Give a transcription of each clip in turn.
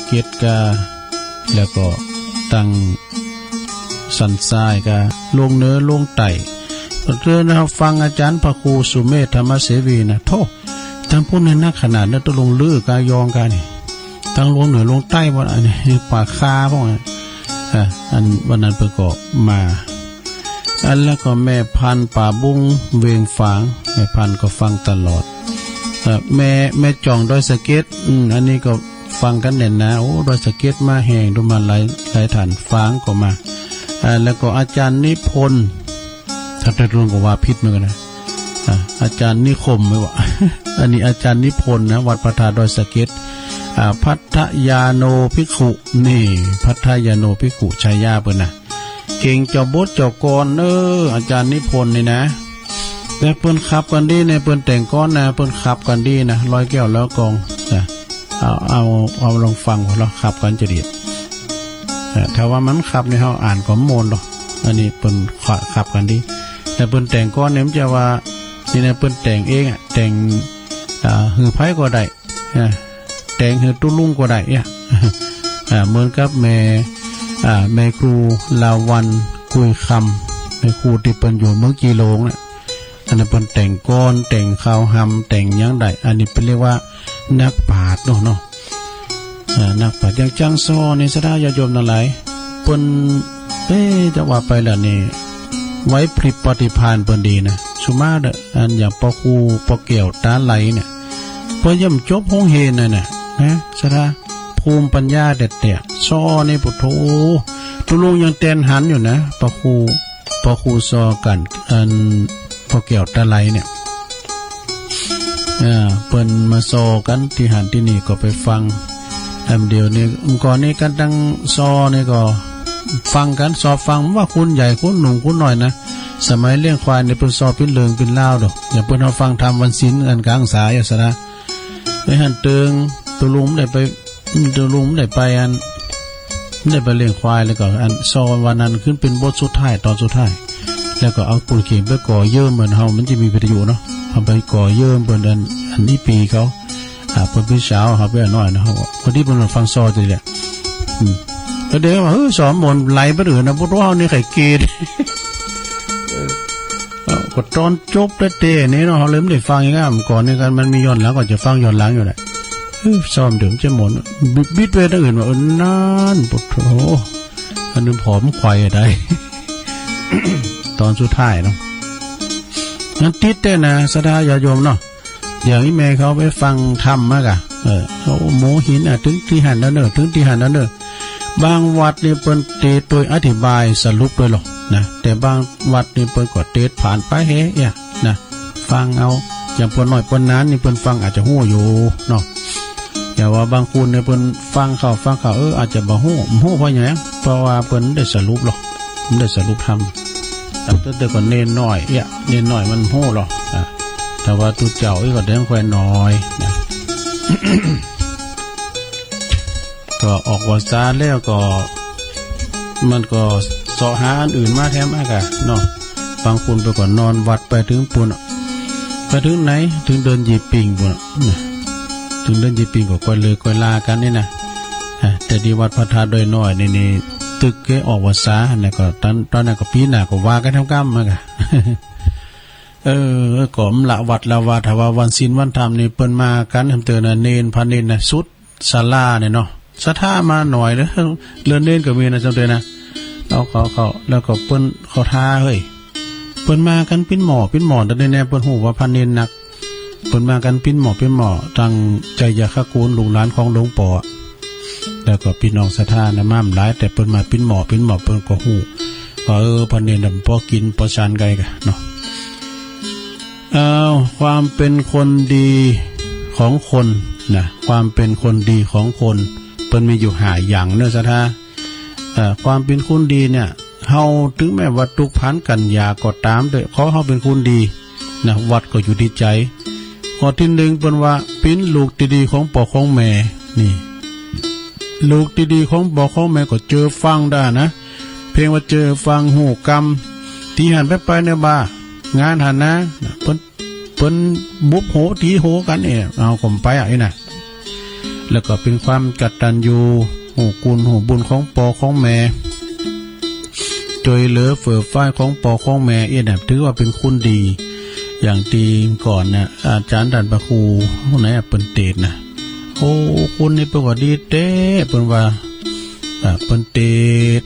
เก็ตกาแล้วก็ตั้งสันทรายกาลงเนื้อลงไต่เรื่องนะครับฟังอาจารย์พระครูสุเมธธรรมเสวีนะโทษทั้งพูดในนักขนาดนั้นต้องลงลือกายองกันนี่ตั้งลงเหนือลงใต้วันอันนี้ป่าคาพวกนั้นอันวันนั้นประกอบมาอันแล้วก็แม่พันป่าบุ้งเวียงฝางแม่พันก็ฟังตลอดแม่จ่องดอยสะเก็ดอันนี้ก็ฟังกันเด่นนะโอ้ดอยสะเก็ดมาแห่งดูมาหลายฐานฟางก็มาแล้วก็อาจารย์นิพนธ์ถ้าได้รู้ก็ว่าพิษเหมือนกันนะอาจารย์นิคมไม่ว่า อันนี้อาจารย์นิพนธ์นะวัดพระธาตุดอยสะเก็ดพัทยาโนภิกขุนี่พัทยาโนภิกขุชัยยาเปิ้นนะเก่งเจ้าบดเจ้ากรอาจารย์นิพนธ์นี่นะแต่เปิ้นขับกันดีเนี่ยเปิ้นแต่งก้อนนะเปิ้นขับกันดีนะร้อยแก้วแล้วกองเอาลองฟังเราขับกันจะดีถ้าว่ามันขับในเฮาอ่านก็โมนหรอกอันนี้เปิ้นขับกันดีแต่เปิ้นแต่งก้อนเนี่ยมันจะว่านี่นะเปิ้นแต่งเองแต่งหือไผก็ได้แต่งหือตุ้ลุงก็ได้เนี่ยเหมือนกับแม่ครูลาวันคุยคำแม่ครูที่เปิ้นอยู่เมืองจีโลงน่ะอันนั้นเปิ้นแต่งก้อนแต่งข้าวหำแต่งยังได้อันนี้เป็นเรียกว่านักปราชญ์เนาะนักปราชญ์อย่างจังซ้อนี่สดาญาโยมทั้งหลายเปิ้นจะว่าไปแล้วนี่ไว้พริบปฏิภาณเปิ้นดีนะสุมาเด้ออันอย่างปอคูปอเกี่ยวตาไหลเนี่ยเพิ่นย่ำจบห้องเฮนน่ะนะสดาภูมิปัญญาเด็ดซ้อนี่พุทโธตุลุงยังเต้นหันอยู่นะปอคูซ้อกันอันปอเกี่ยวตาไหลเนี่ยเปิ้นมาซ้อกันที่หันที่นี่ก็ไปฟังเดียวนี้ก่อนนี้กันตั้งซ้อนี่ก็ฟังกันสอบฟังว่าคุณใหญ่คุณหนุ่มคุณหน่อยนะสมัยเลี้ยงควายในเปิ้นสอบเป็นเลืองเป็นเล่าดอกอย่าเปิ้นเอาฟังทำวันศีลกันกลางสายอ่ะซะนะไปหันเติงตุลุงได้ไปอันได้ไปเลี้ยงควายแล้วก็อันสอบวันนั้นขึ้นเป็นบทสุดท้ายตอนสุดท้ายแล้วก็เอาปูนเข็มไปก่อเยิ่มเหมือนเฮามันจะมีประโยชน์เนาะเอาไปก่อเยิ่มเปิ้นอันนี้ปีเขาเปิ้นพี่สาวเฮาไปน้อยนะเฮาพอดีเปิ้นฟังซอจังซี่ก็เดี๋ยวว่าสอนมนไหลไปหรือนะพวกเรานี่ไข่เกดก็ตอนจบแล้วเต้นี่เนาะเขาเริ่มได้ฟังอย่างงั้นก่อนในการมันมีย้อนหลังก็จะฟังย้อนหลังอยู่แหละซ้อมถึงจะหมดบิดไปตั้งอื่นว่านั่นปวดโถอันนึงผอมควายอะไร ตอนสุดท้ายเนาะงั้นติดเต้นะสดาญาโยมเนาะอย่างนี้แม่เขาไปฟังธรรมมากอะเขาโมหินถึงที่หันแล้วเนอะถึงที่หันแล้วเนอะบางวัดนี่เปิ้นเตะโดยอธิบายสรุปด้วยหรอกนะแต่บางวัดนี่เปิ้นก็เตะผ่านไปเฮ้ยนะฟังเอาอย่างเปิ้นน้อยเปิ้นนั้นนี่เปิ้นฟังอาจจะฮู้อยู่เนาะอย่าว่าบางคนเนี่ยเปิ้นฟังเขาอาจจะบ่ฮู้เพราะหยังเพราะว่าเปิ้นได้สรุปหรอกมันได้สรุปทำแต่ก็เน้นน้อยเน้นน้อยมันฮู้หรอกแต่ว่าตุเจ้าก็ได้ค่อยน้อยนะ ก็ออกวาจาแล้วก็มันก็เสาะหาอันอื่นมาแถมากะเนาะบางคนไปก่อนนอนวัดไปถึงปุ่นไปถึงไหนถึงเดินยีปิงปุ่นถึงเดินยีปิงก็ค่อยเลยค่อยลากันนี่นะแต่ดีวัดพระธาตุโดยน้อยนี่ตึกแกออกวาจาเนี่ยก็ตอนนั้นก็ปีหน้าก็ว่ากันทั้งกำมากะ ก็มละวัดละว่าถ้าว่าวันศีลวันธรรมนี่เปิ้นมากันทำเตือนเนนพันเนนนะสุดศาลาเนี่ยเนาะสถามาหน่อยเลยเลื่อนเล่นก็มีนะจำเป็นนะเขาแล้วก็เปิ้นเขาท้าเฮ้ยเปิ้นมากันปิ้นหมอแต่ในแนวเปิ้นหูว่าพันเนนนักเปิ้นมากันปิ้นหมอตั้งใจอยากขกูลลูกหลานของหลวงปู่แล้วก็พี่น้องสถานะม่ามหลายแต่เปิ้นมาปิ้นหมอเปิ้นก็หูว่าพันเนนน่ะพอกินพอชานไกกันเนาะความเป็นคนดีของคนนะความเป็นคนดีของคนเปิ้นมีอยู่หาอย่างเนื้อสะท่าความเป็นคนดีเนี่ยเฮาถึงแม้ว่าทุกพันกันยาก็ตามแต่เขาเฮาเป็นคนดีนะวัดก็อยู่ที่ใจข้อที่หนึ่งเปิ้นว่าเป็นลูกดีๆของพ่อของแม่นี่ลูกดีๆของพ่อของแม่ก็เจอฟังได้นะเพียงว่าเจอฟังหูกรรมที่หันไปเนี่ยบ้างานหันนะเปิ้นบุบโหตีโหกันเอาผมไปนี่นะ แล้วก็เป็นความกตัญญูหูกุลหูบุญของปอของแม่จอยเหลือเฟื่อฟ้าของปอของแม่เอ็นถือว่าเป็นคุณดีอย่างตีก่อนเนี่ยอาจารย์ดันประครูคนไหนเปิ่นเตดนะโอ้คุณนี่เป็นว่าดีเต้เปิ่นว่าเปิ่นเตด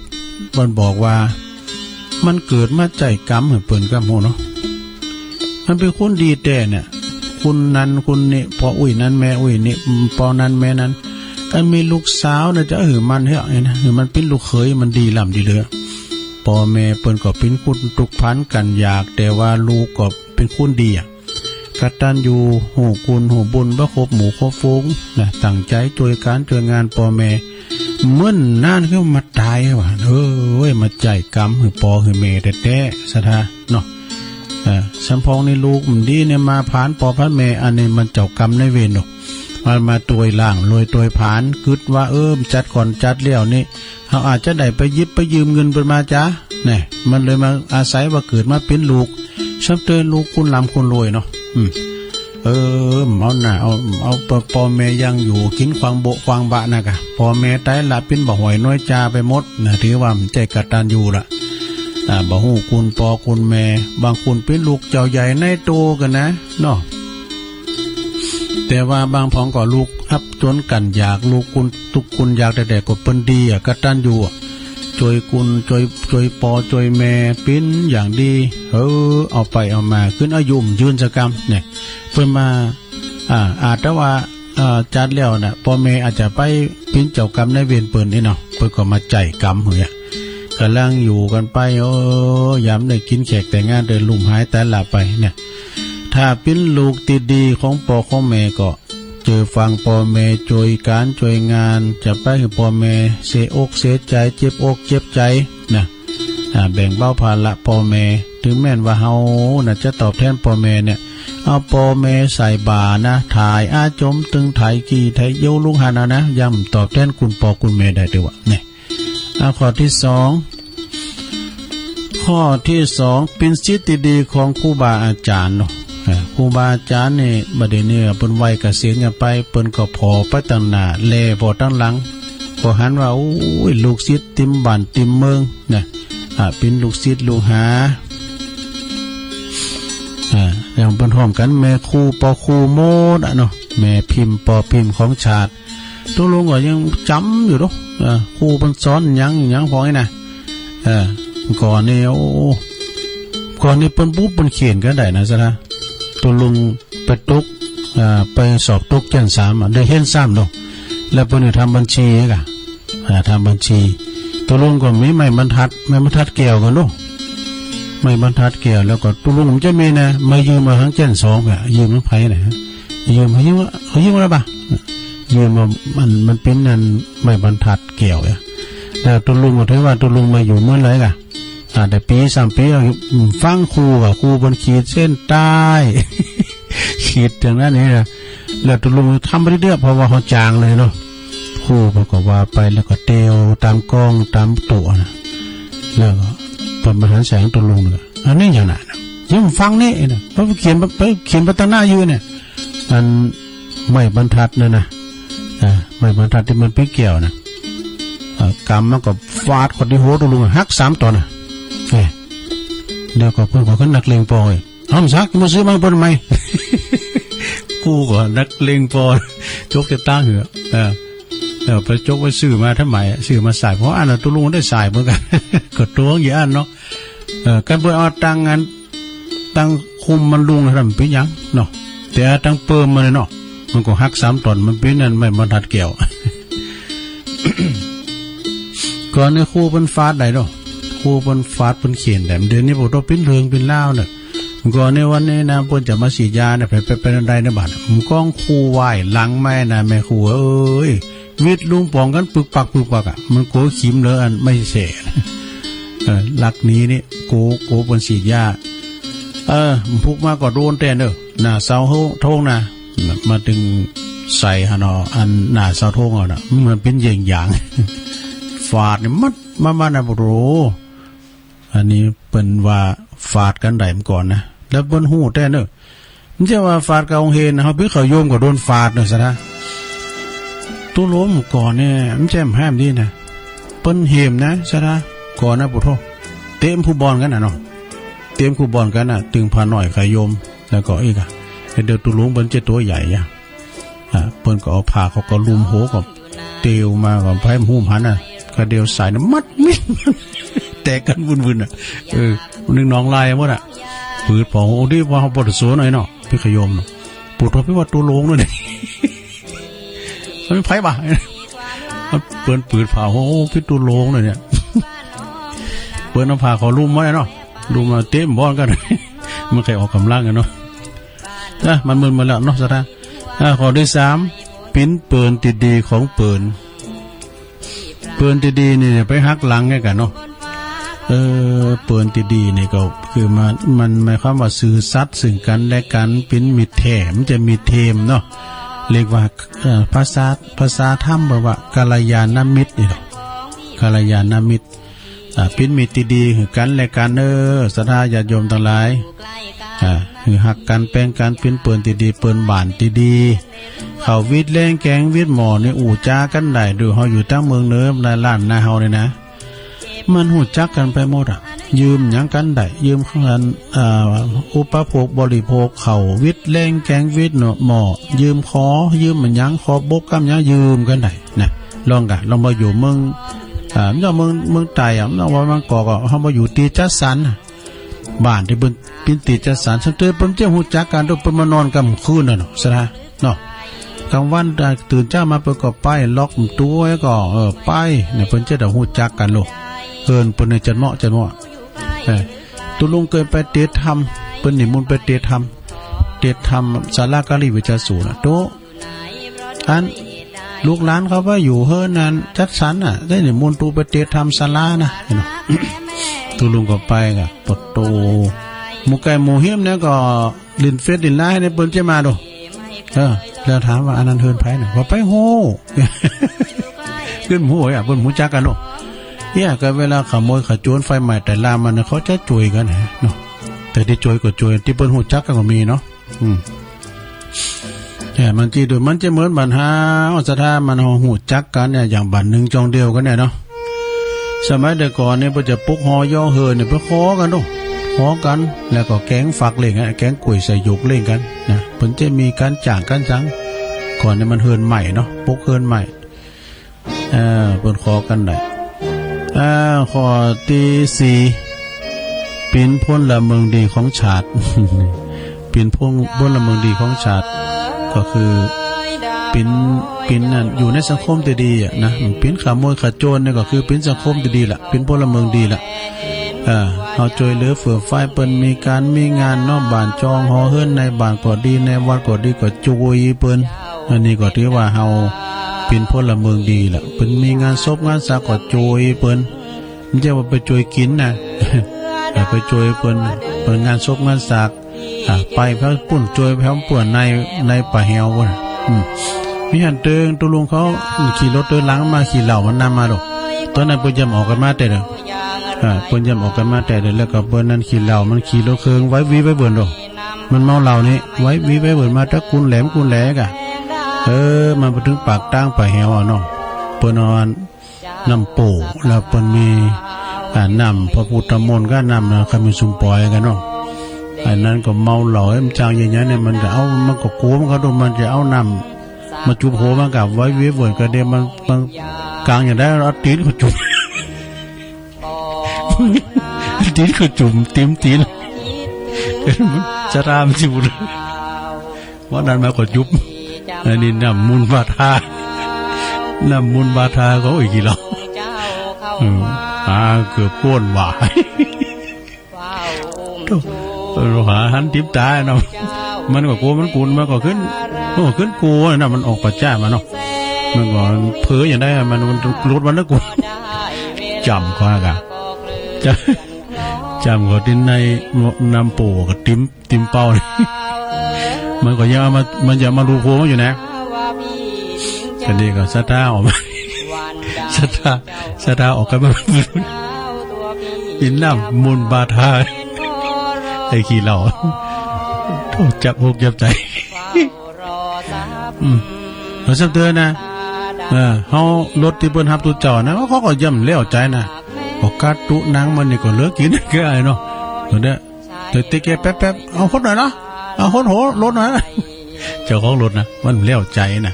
เปิ่นบอกว่ามันเกิดมาใจกรรมเหมือนเปิ่นกับโมเนาะมันเป็นคุณดีเต้เนี่ยคุณนั้นคุณนี่พออุ้ยนั้นแม่อุ้ยนี่ปอนั้นแม่นั้นกันมีลูกสาวนะจะมันเฮ้ยนะมันเป็นลูกเขยมันดีล่ำดีเหลือพ่อแม่เปิ้นก็เป็นคุณทุกพันกันอยากแต่ว่าลูกก็เป็นคุณดีกตัญญูหูกุลหูบุญบ่ครบหมู่ครบฟุ้งนะตั้งใจช่วยการช่วยงานพ่อแม่เมื่อนนานขึ้นมาตายว่ะเว้ยมาใจกรรมหือปอหือแม่แต่แต่สะทาเนาะสัมพองในลูกมันดีเนี่ยมาผ่านปอพระแม่อันนี้มันเจ้ากรรมในเวรเนาะมาตัวล่างลอยตัวผ่านกึดว่าจัดก่อนจัดเลี้ยวนี่เขาอาจจะได้ไปยิบไปยืมเงินไปมาจ้าเนี่ยมันเลยมาอาศัยว่าเกิดมาเป็นลูกชับเตือนลูกคุณลำคุณรวยเนาะเอาหน่าเอาปอแม่ยังอยู่กินควางโบควางบะนะกะปอแม่ตายละเป็นบ่หอยน้อยจาไปหมดนะถือว่ามันใจกตัญญูละบ่ฮู้คุณปอคุณแม่บางคนเป็นลูกเจ้าใหญ่ในโตกันนะเนาะแต่ว่าบางพ้องก็ลูกอับจนกันอยากลูกคุณทุกคุณอยากแต่ก็เป็นดีกตัญญูช่วยคุณช่วยปอช่วยแม่เป็นอย่างดีเอาไปเอามาขึ้นอายุยืนสกรรมเนี่ยเพิ่นมาอาจจะว่าจัดแล้วน่ะพ่อแม่อาจจะไปเป็นเจ้ากรรมในเวรเปิ้นนี่เนาะเพิ่นก็มาใจกรรมเหี้ยกำลังอยู่กันไปยามได้กินแขกแต่งงานเดินลุ่มหายแต่ละไปเนี่ยถ้าเป็นลูกติดดีของพ่อของแม่ก็เจอฟังพ่อแม่ช่วยการช่วยงานจะไปให้พ่อแม่เสียอกเสียใจเจ็บอกเจ็บใจนะแบ่งเบาภาระพ่อแม่ถึงแม้นว่าเฮาน่ะจะตอบแทนพ่อแม่เนี่ยเอาพ่อแม่ใส่บานะถ่ายอาจมตึงถ่ายกี่ถ่ายโยลุงหานะย่ำตอบแทนคุณพ่อคุณแม่ได้ด้วยวะเนี่ยข้อที่สองเป็นสิทธิดีของครูบาอาจารย์เนาะครูบาอาจารย์นี่บัดนี้เปิ้นวัยเกษียณกันไปเปิ้นก็พอไปตั้งหน้าแลพอตั้งหลังก็หันว่าโอ้ยลูกศิษย์ติมบ้านติมเมืองนะเป็นลูกศิษย์ลูกหาอย่างเปิ้นพร้อมกันแม่ครูปอครูโมดเนาะแม่พิมพ์ปอพิมพ์ของชาติตัวลุงก็ยังจำอยู่เนาะครูเปิ้นสอนหยังพอไอ้น่ะก่อนนี่ก่อนนี่เปิ้นปุ๊บเปิ้นเขียนก็ได้นะซะนะตัวลุงไปตุกไปสอบตุกชั้น3ได้เห็น3เนาะแล้วเปิ้นทำบัญชีกะทำบัญชีตัวลุงก็มีไม้บรรทัดแก้วกันเนาะไม้บรรทัดแก้วแล้วก็ตัวลุงผมจะมีนะมายืมมาทั้งชั้น2อ่ะยืมมันไผน่ะยืมแล้วป่ะยืมมันเป็นนั่นไม้บรรทัดแก้วอ่ะแล้วตัวลุงก็ถือว่าตัวลุงมาอยู่เมื่อไหร่กะแต่ปี3 ปีฟังครูกับครูบนขีดเส้นใต้ขีดอย่างนั้นนี่นะแล้วตัวลุงทำไปเรื่อยๆเพราะว่าเขาจางเลยเนาะครูบอกว่าไปแล้วก็เตียวตามกล้องตามตัวนะแล้วก็เปิดมาหันแสงตัวลุงเลยอันนี้อย่างนั้นยังฟังนี่นะเพราะเขียนไปตั้งหน้าอยู่เนี่ยมันไม่บรรทัดนะไม่บรรทัดที่มันไปเกี่ยวนะกำมันก็ฟาดคนที่หัวตัวลุงหัก3 ตอนนะเดี๋ยวก็เพิ่นก็ขึ้นนักเลงปอยเอาซักมาซื้อมาเพิ่นใหม่กูก็นักเลงปอจกจะตั้งเหรอไปจกไปซื้อมาทำไมซื้อมาใส่เพราะอันน่ะตัวลุงได้ใส่เหมือนกันก็ตัวอย่างอันเนาะกันเพิ่นเอาตังงานตังคุมมันลุงทำเป็นหยังเนาะแต่ตังเปิ่มมันเนาะมันก็หัก3 ตอนมันเป็นนั่นไม่บรรทัดแก้วก่อนในครูเพิ่นฟาดได้เนาะครูเพิ่นฟาดเพิ่นเขียนแต่เดือนนี้บ่ต้องเป็นเรื่องเป็นเล่าเนาะก่อนในวันนี้นะเพิ่นจะมาฉีดยาเนี่ยไปอันใดนะบาดผมก้องครูไหว้หลังแม่นะแม่ครูวิทย์ลุงปองกันปึกปักอ่ะมันโกขิมเลยอันไม่เสหลักนี้นี่โกเพิ่นฉีดยาพุกมาก็โดนแต่เด้อหน้าเสาเฮาท้องนะมาดึงใส่หนออันหน้าเสาท้องอ่ะมันเป็นอย่างฟาดนี่มัดมานะบ่รู้อันนี้เป็นว่าฟาดกันได้มาก่อนนะแล้วเปิ้นฮู้แต่เด้อมันจะว่าฟาดกับองเฮนเฮาพี่เขาโยมก็โดนฟาดเด้อซะนะ ตู้ล้มก่อนเนี่ยมันแจ่มแฮมดีนะเปิ้นเหียมนะซะนะก่อนนะปุโธเต็มผู้บอลกันน่ะเนาะเต็มผู้บอลกันน่ะตึงพาหน่อยขายมแล้วก็อีกอ่ะเดี๋ยวตู้ล้มเปิ้นจะตัวใหญ่อ่ะเปิ้นก็เอาผ้าเขาก็ลุมโหกับเตียวมากับไผ่หุ้มหันน่ะก็เดียวสายน้ำมัดมิดแตกกันวุ่นๆอ่ะนึงน้องลายหมดอ่ะปืดพอโอ้ดิว่าเฮาบ่ได้สวนหน่อยเนาะพี่ขยมเนาะปุโธพี่ว่าตู้ล้มด้วยนี่มันไผ่บ่เปิ้นปืดผ้าโอ้พี่ตู้ล้มเลยเนี่ยเปิ้นเอาผ้าเขาลุมไว้เนาะลุมมาเต็มบอลกันมันเคยออกกำลังกันเนาะมันมึนมาแล้วเนาะซะนะข้อที่3ปิ้นเปินติดดีของเปินติดดีนี่ไปหักหลังไงกันเนาะเปินติดดีนี่ก็คือมันหมายความว่าสื่อสัตย์ซึ่งกันและกันปิ้นมิตรแถมจะมีเทมเนาะเรียกว่าภาษาธรรมบอกว่ากัลยาณมิตรนี่เนาะกัลยาณมิตรปิ้นมิตรติดดีคือกันและกันศรัทธาญาติโยมทั้งหลายคือหักกันแป้งกันปิ้นเปินติดดีเปินบานติดดีเขาวิทย์แรงแกงวิทย์หมอนี่อู่จ้ากันได้ดูเฮาอยู่ตั้งเมืองเนิมในล้านนาเฮาเลยนะมันหูจักกันไปหมดอ่ะยืมหยังกันได้ยืมของกันอุปโภคบริโภคเขาวิทย์แรงแกงวิทย์หมอยืมขอยืมมันหยังขอบกกำหยังยืมกันได้นะลองมาอยู่เมืองเมืองไต้ว่ามันก่อก็เฮามาอยู่ตีจัดสรรบ้านที่เปิ้นปินติจัดสรรซั่นเตอเปิ้นจะฮู้จักกันด้วยเปิ้นมานอนกลางคืนน่ะเนาะซะนะเนาะกลางวันตื่นเช้ามาเปิ้นก็ไปล็อกตัวแล้วก็ไปเนี่ยเปิ้นจะได้ฮู้จักกันโลกเอิ้นเปิ้นจัดเหมาะตุลุงเคยไปเทศธรรมเปิ้นนิมนต์ไปเทศธรรมศาลากาลีวิจารสูน่ะโตอันลูกหลานเขาว่าอยู่เฮินนั้นจัดสรรน่ะได้นิมนต์ตูไปเทศธรรมศาลานะเนาะตุลุงก็ไปกะปดโตหมู่ไก่หมู่เฮียมเนี่ยก็ลินเฟซลินไลน์เนี่ยเปิ้นจะมาดูแล้วถามว่าอันนั้นเฮินไผน่ะว่าไปโหขึ้นหมู่อ่ะเปิ้นฮู้จักกันเนาะเนี่ยก็เวลาขโมยขโจรไฟใหม่แต่ลามันเขาจะช่วยกันเนาะแต่ที่ช่วยก็ช่วยที่เปิ้นฮู้จักกันก็มีเนาะแต่มันที่ดูมันจะเหมือนบันหาศรัทธามันฮู้จักกันเนี่ยอย่างบันนึงจองเดียวกันเนี่ยเนาะสมัยแต่ก่อนเนี่ยเพิ่นจะปุกหอย่อเฮินเนี่ยเพิ่นขอกันเนาะขอกันแล้วก็แกงฝักเล่งแกงกุยใส่หยกเล่งกันนะเพิ่นจะมีการจ่างกันจังก่อนเนี่ยมันเฮินใหม่เนาะปุกเฮินใหม่เพิ่นขอกันได้ข้อที่4เป็นพลเมืองดีของชาติ เป็นพลเมืองดีของชาติก็คือเป็นนั่นอยู่ในสังคมที่ดีอ่ะนะเป็นขโมยขโจรเนี่ยก็คือเป็นสังคมที่ดีล่ะเป็นพลเมืองดีล่ะเฮาช่วยเหลือเฟื่อไฟเปิ้นมีการมีงานเนาะบ้านจองหอเฮือนในบ้านก็ดีในวัดก็ดีก็ช่วยเปิ้นอันนี้ก็ถือว่าเฮาเป็นพลเมืองดีล่ะเปิ้นมีงานศพงานสักก็ช่วยเปิ้นไม่ใช่ว่าไปช่วยกินนะไปช่วยเปิ้นงานศพงานสักไปพระปุ่นช่วยพระป่วนในป่าเหี่ยวว่ะมีหันเติงตัวลุงเขาขี่รถเดินหลังมาขี่เหล่ามันนำมาดอกตอนนั้นเปิ้นยำออกกันมาแต่เด้อเปิ้นยำออกกันมาแต่เด้อแล้วก็เปิ้นนั้นขี่เหล่ามันขี่รถเครื่องไว้วีไว้เบิ่นดอกมันเมาเหล่านี้ไว้วีไว้เบิ่นมาตะกุนแหลมกุนแหลกะมันไปถึงปากตั้งป่าเหี่ยวเนาะเปิ้นเอาน้ำโป่แล้วเปิ้นมีน้ำพระพุทธมนต์ก็น้ำนะคำมีสุมปล่อยกันเนาะอันนั้นก็เมาเหล่ามันจางอย่างนี้เนี่ยมันก็เอามันก็โกมเขาดูมันจะเอาน้ำมาจุบโหมันกับไว้เวียเวิร์นก็เดี๋ยวมันกลางอย่างได้เอาตีนก็จุ่มตีนก็จุ่มตีนจะรามจิบุรว่านั้นมาก็จุบอันนี้น้ำมูลบาทาก็อีกกี่หรอเกือบป้วนหวายหาหันทิพตาเนาะมันก็กลัวมันกุนมันก็ขึ้นกลัวนะมันออกปัจจัยมาเนาะมันก็เผลออย่างได้มันลดวันละกุนจำก็กะจำก็ดินในน้ำปูกับติมเป้ามันก็ยังมันจะมาดูโค้งอยู่นะกันดีก็ศรัทธาออกมาศรัทธาออกกันมาอินน้ำมูลบาทาไอ้ขี้เหล่าจับหกจับใจเราสักเตือนนะ เฮารถที่เปิ้นรับตุเจ้านะเขาก็ย่ำแล้วใจนะบอกกาตุนางมันนี่ก็เลิกกินก็ไอ้เนาะเดี๋ยวเนี่ยติ๊กแป๊บๆเอาคนหน่อยนะเอาคนโหรถหน่อยเจ้าของรถนะมันแล้วใจนะ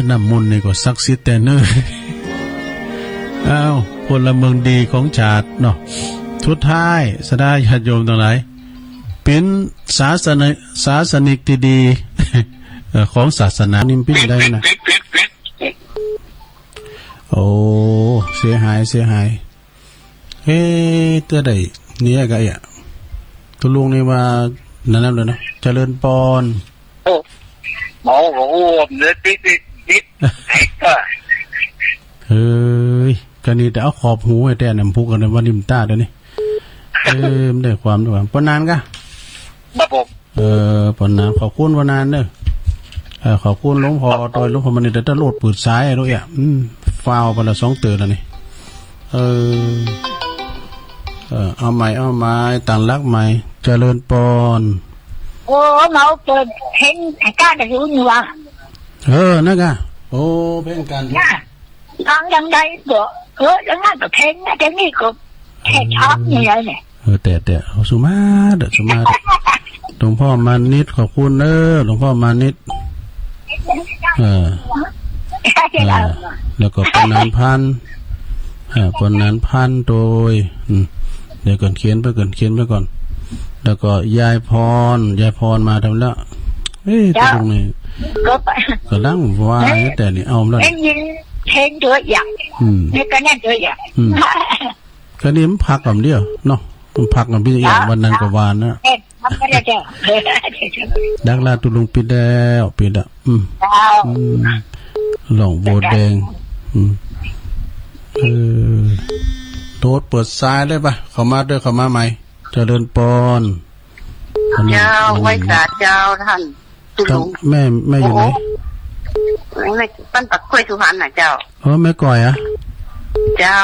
น้ำมนต์นี่ก็ศักดิ์สิทธิ์แต่เนิ่นอ้าวพลเมืองดีของชาติเนาะสุดท้ายสดาญาติโยมทั้งหลายเป็นศาสนิกที่ดีของศาสนานิ่มปิ้นได้นะโอ้เสียหายเฮ้เตื้อได้เนี่ยก็อ่ะตุลุงนี่ว่านั่นเลยนะเจริญปอนโอ้หมอบอกโอ้เนื้อติดไอ้ก็เฮ้ยกันนี่แต่เอาขอบหูให้แต่น้ำพุกันเลยว่านิ่มตาเดี๋ยวนี้ไม่ได้ความด้วยปนานกะครับผมปนานขอบคุณปนานเนอะขอบคุณหลวงพ่อต่อยหลวงพ่อมันนี่แต่ตะโลดปืดซ้ายด้วยอ่ะฟาวไปละ2 เตือนแล้วนี่เอาใหม่ต่างรักใหม่เจริญปอนโอ้เมาเปิดเพ่งไอ้ก้าจะรู้อยู่ว่ะนั่นกะโอ้เพ่งกันน่ะทางยังไงก็ยังงั้นก็เพ่งนะแต่นี่ก็แค่ชอบนี่เลยเนี่ยแต่สุมาหลวงพ่อมานิดขอบคุณหลวงพ่อมานิดแล้วก็ปนานพันโดยเดี๋ยวก่อนเขียนไปก่อนแล้วก็ยายพรมาทำแล้วตรงนี้ก็ลังว่าแต่นี่เอาแล้วยิงเพ่งตัวอย่างนี่ก็แน่ตัวอย่างก็นี่มันพักกับเดียวเนาะมันพักกับพี่อย่างวันนั้นก็วานนะดักลาตุลุงปิดแล้วหลงโบแดงโทษเปิดซ้ายได้ปะเข้ามาใหม่เจริญปอนเจ้าไว้สาเจ้าท่านตุลุงแม่อยู่ไหนไม่ปั้นปักกล้วยสุพรรณน่ะเจ้าแม่ก่อยอะเจ้า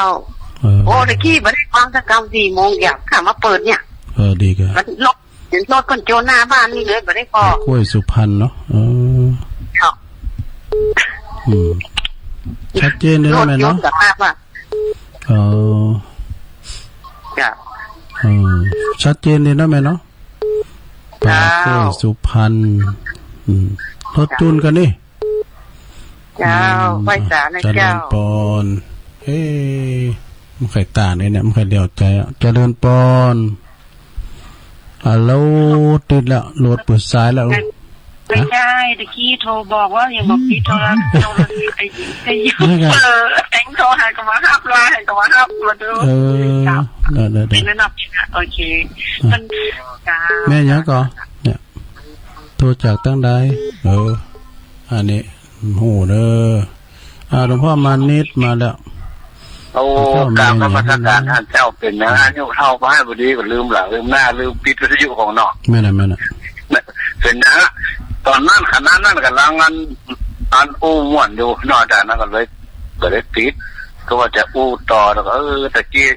โอ้ตะกี้มาได้ฟังสักกรรม4 โมงอยากข้ามาเปิดเนี่ยดีกันรถคนโจรหน้าบ้านนี่เลยมาได้พอกล้วยสุพรรณเนาะครับชัดเจนเลยไหมเนาะจ้าชัดเจนเลยนะแม่เนาะปลากล้วยสุพรรณรถจูนกันนี่เจ้าไว้สานะเจ้าปอนมันไข่ตาเนี่ยมันไข่เดียวใจเจริญปอนแล้วติดแล้วโหลดเปิดซ้ายแล้วไม่ใช่ตะกี้โทรบอกว่าอย่างบอกพี่โทรไอ้แต่งโทรหายกับมาห้าปลาหายกับมาห้ามาดูเป็นระดับโอเคมันแม่ยังก่อเนี่ยโทรจากตั้งใดอันนี้โหเด้อหลวงพ่อมานิดมาแล้วโอ้กราบนมัสการท่านเจ้าเป็นนะนี่เข้าไปให้พอดีก็ลืมหลังลืมหน้าลืมปิดวิทยุของนอกไม่น่ะเป็นนะตอนนั้นขณะนั้นกำลังอันอู้ม่วนอยู่นอกจากนั้นก็เลยปิดก็ว่าจะอู้ต่อแล้วก็ตะกี้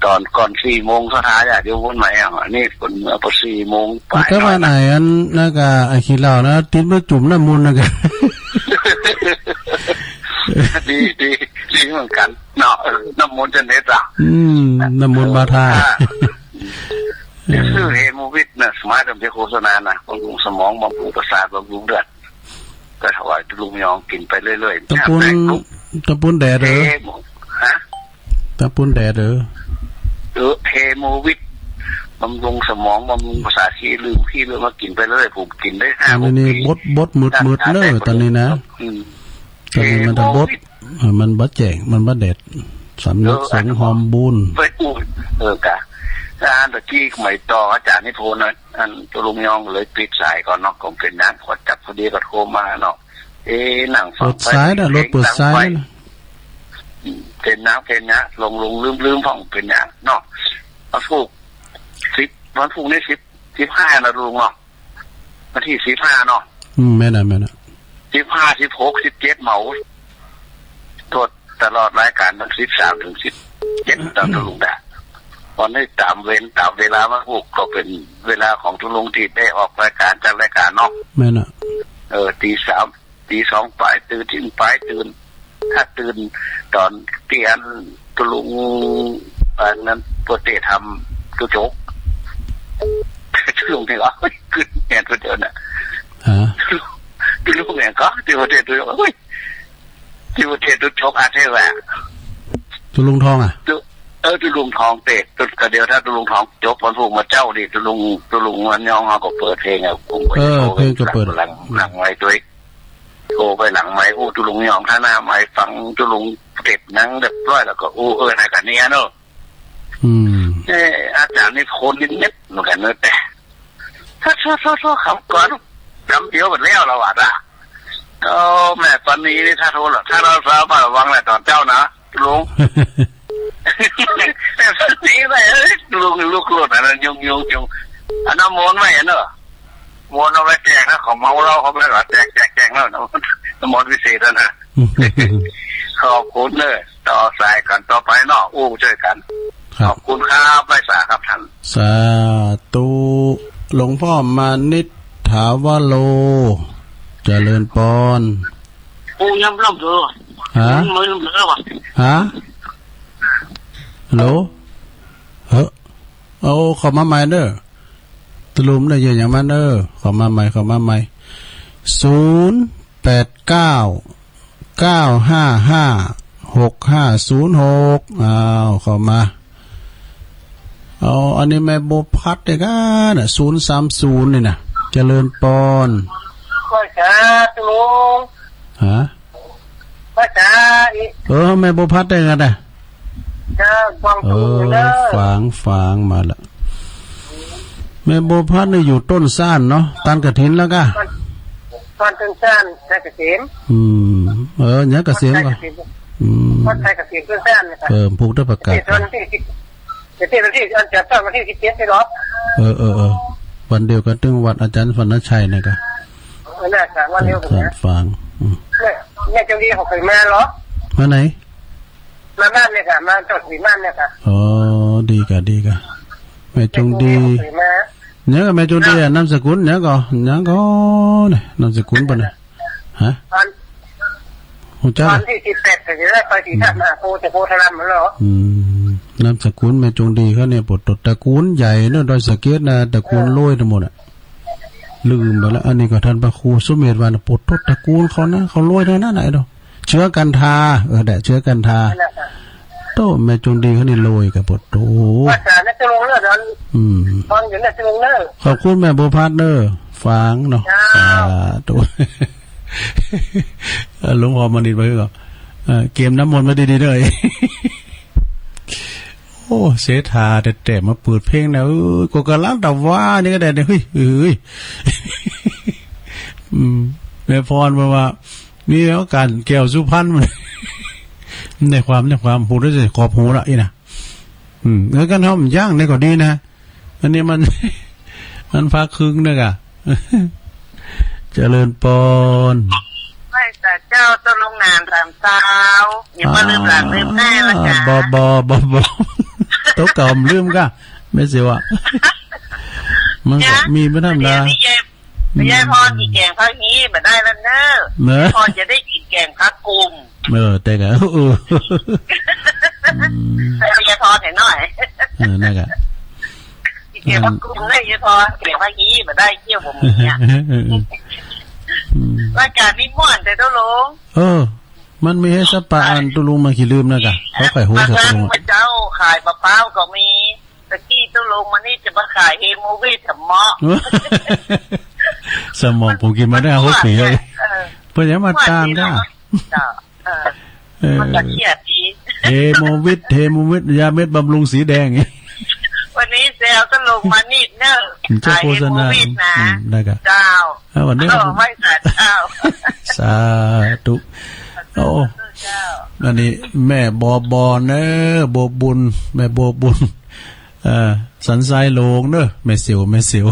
ตอนก่อน4 โมงสุดท้ายเดี๋ยววนใหม่อันนี้คนเมื่อ4 โมงไปก็ว่าไหนอันนั่นก็ไอ้ขี้เหล้านะติดมาจุ่มน้ำมูลนะกันดีเหมือนกันเนาะน้ำมนต์จะเน็ตอ่ะน้ำมนต์บาทาชื่อเฮโมวิทนะสมัยทำเจ้าโฆษณานะบำรุงสมองบำรุงประสาทบำรุงเลือดก็ถวายลุงยองกินไปเรื่อยๆตะปูนแดดตะปูนแดดเฮโมวิทบำรุงสมองบำรุงประสาทที่ลืมมากินไปเรื่อยผมกินได้5 ปีนี่บดมืดเลยตอนนี้นะตอนนี้มันบดมันบัดแจงมันบัดเด็ดสำนึกสงหอมบุญไปพูดกะตะกี้ใหม่ต่ออาจารย์นิพนธ์นะตัวลุงยองเลยปิดสายก่อนเนาะผมเป็นนักขอจับพอดีก็โทรมาเนาะหนังฟังสายนะรถเปิดสายเป็นน้ำเป็นนะลงลืมผ่องเป็นนะเนาะวันพุกวันพุกนี่15นะลุงเนาะวันที่15เนาะแม่น่ะ15 16 17เหมาตรวจตลอดรายการตั้ง13 ถึง 17ตามทุลุงได้ตอนนี้ตามเวลามาพูกก็เป็นเวลาของทุลุงที่ได้ออกรายการจากรายการเนาะแม่น่ะตี 3 ตีสองปลายตื่นทิ้งปลายตื่นถ้าตื่นตอนเตียนตุลุงนั้นปวดเตะทำตุจกตุลุงเนี่ยก็ขึ้นแอนตัวเดียวน่ะตุลุงเนี่ยก็ที่ปวดเตะตัวเฮ้ยที่ปวดเตะตุจกอาเทวะตุลุงทองอ่ะตุลุงทองเตะตุกระเดียวถ้าตุลุงทองจบพอถูกมาเจ้าดิตุลุงมันย่องเขาก็เปิดเพลงอ่ะผมเพลงก็เปิดหลังไว้ด้วยโทรไปหลังไม้ตุลุงย่องท่าหน้าไม้ฟังตุลุงเต็บนั่งเรียบร้อยแล้วก็อะไรกันเนี้ยเนอะอาจารย์นี่คนนิดๆเหมือนกันเนอะแต่ถ้าโทษคำก่อนจำเดียวกันแล้วเราอ่ะแม่ตอนนี้ถ้าโทษหรอถ้าเราสาวมาระวังแหละตอนเจ้านะลุงแต่ตอนนี้ไปลุงลูกหลุดอะไรยุงอันนั้นม้วนไม่เนอะม้วนเอาไว้แจกนะของเมาเราเขาไม่หรอแจกแล้วนะม้วนพิเศษแล้วนะขอบคุณเลยต่อสายกันต่อไปเนาะช่วยกันขอบคุณครับไปสาครับท่านสาธุหลวงพ่อมานิษฐาวโลเจริญปอนย้ำล่ำเลยฮะไม่ล่ำเลยวะฮะฮัลโหลเอาขอมาใหม่เด้อตลุมได้ยินอย่างมันเด้อขอมาใหม่0899555656อ้าวขอมาเอาอันนี้แม่โบพัดเลยกันน่ะ030นี่นะเจริญปอนค่อยจ้าลุงฮะค่อยจ้าแม่โบพัดได้กันน่ะจ้าฟังตูเด้อฝางมาละแม่โบพัดนี่อยู่ต้นซ่านเนาะตันกระถินแล้วก็ต้นซ่านใช้กระถินเนี่ยกระเสียมก็วัดไทยกระถินต้นซ่านนี่ค่ะผูกด้วยประกาศวันที่อันจะตั้งวันที่17ได้หรอวันเดียวกันตึงวัดอาจารย์ฝนชัยนี่ก็น่าจะวันเดียวกันนะฟังเนี่ยจังดีเขาเคยมาหรอมาไหนมาบ้านเนี่ยค่ะมาจดสีบ้านเนี่ยค่ะดีกะแม่จงดีเนี่ยแม่จงดีนามสกุลเนี่ยก็เนี่ยนามสกุลปะเนี่ยฮะตอนที่18จะได้ไปที่ท่ามาโพธารามเหรอนามสกุลแม่จงดีเขาเนี่ยปลดตระกูลใหญ่เนอะโดยสเก็ตนะตระกูลโล้ยทั้งหมดอ่ะลืมไปแล้วอันนี้ก็ท่านพระครูสุเมธวานะปลดตระกูลเขานะเขาโล้ยเท่านั้นไหนดอกเชื้อกันทาแต่เชื้อกันทาโตแม่จงดีเขานี่โรยกับปดโตว่าจะน่าจะลงเนอะฟังอยู่น่าจะลงเนอะขอบคุณแม่โบพาร์ทเนอร์ฟังเนาะโตหลวงพ่อมานิดไปก่อนเกมน้ำมนต์มาดีๆเลยโอ้เสถาแต่มาเปิดเพลงนะกูกำลังแต่ว่านี่ก็ได้เนี่ยเฮ้ยแม่พรมาว่ามีแล้วการแก้วสุพรรณมันในความพูดได้ขอบหูละอีนะแล้วกันทำย่างนี่ก็ดีนะอันนี้มันพักครึ่งเนี่ยกะเจริญปอนไม่แต่เจ้าต้องลงงานตามเช้าอย่ามาลืมหลังลืมแม่ละจ้ะบโต๊ะเก่าลืมก็ไม่เสียวะมันก็มีไม่ธรรมดาไม่ใช่พอกี่แกงพักนี้มาได้แล้วเนอะพอจะได้กินแกงพักกลุ่มแต่ก็แต่ไม่ใช่พอแต่น้อยนั่นก็แกงพักกลุ่มได้ยังพอแกงพักนี้มาได้เที่ยวผมเนี่ยรายการนี้ม่วนแต่ต้องลงมันมีให้สปาอันตุลุงมาขี้ลืมนะกะเขาขายหัวสตุลุงเจ้าขายมะพร้าวก็มีตะกี้ตุลุงมานี่จะมาขายเฮโมวีสมอสมองผมกินมาได้6 ปีเลยเพื่อนมาตามได้มันจะเครียดดีเฮโมวิทยาเม็ดบำรุงสีแดงวันนี้เซลตุลุงมานี่เนอะขายเฮโมวิสนะได้กะเจ้าวันนี้ไม่สาเจ้าสาธุโอ้อันนี้แม่บเนอะบบุญแม่บบุญสันทรายโลงเนอะแม่เสียว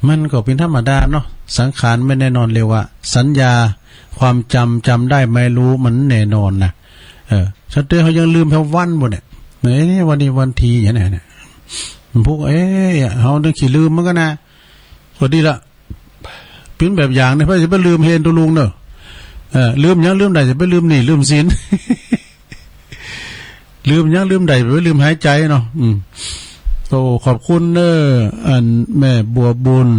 มันก็เป็นธรรมดาเนาะสังขารไม่แน่นอนเลยว่าสัญญาความจำได้ไม่รู้มันแน่นอนนะชัดเจนเขายังลืมแค่วันหมดเนี่ยนี่วันนี้วันทีอย่างนี้เนี่ยพวกเขาต้องขี้ลืมมันก็นะพอดีละ เป็นแบบอย่างเนี่ยเพื่อจะไปลืมเฮนตัวลุงเนอะลืมยังลืมใดจะไปลืมนี่ลืมศีล ลืมยังลืมใดไปลืมหายใจเนาะโตขอบคุณเนอะอันแม่บัวบุญ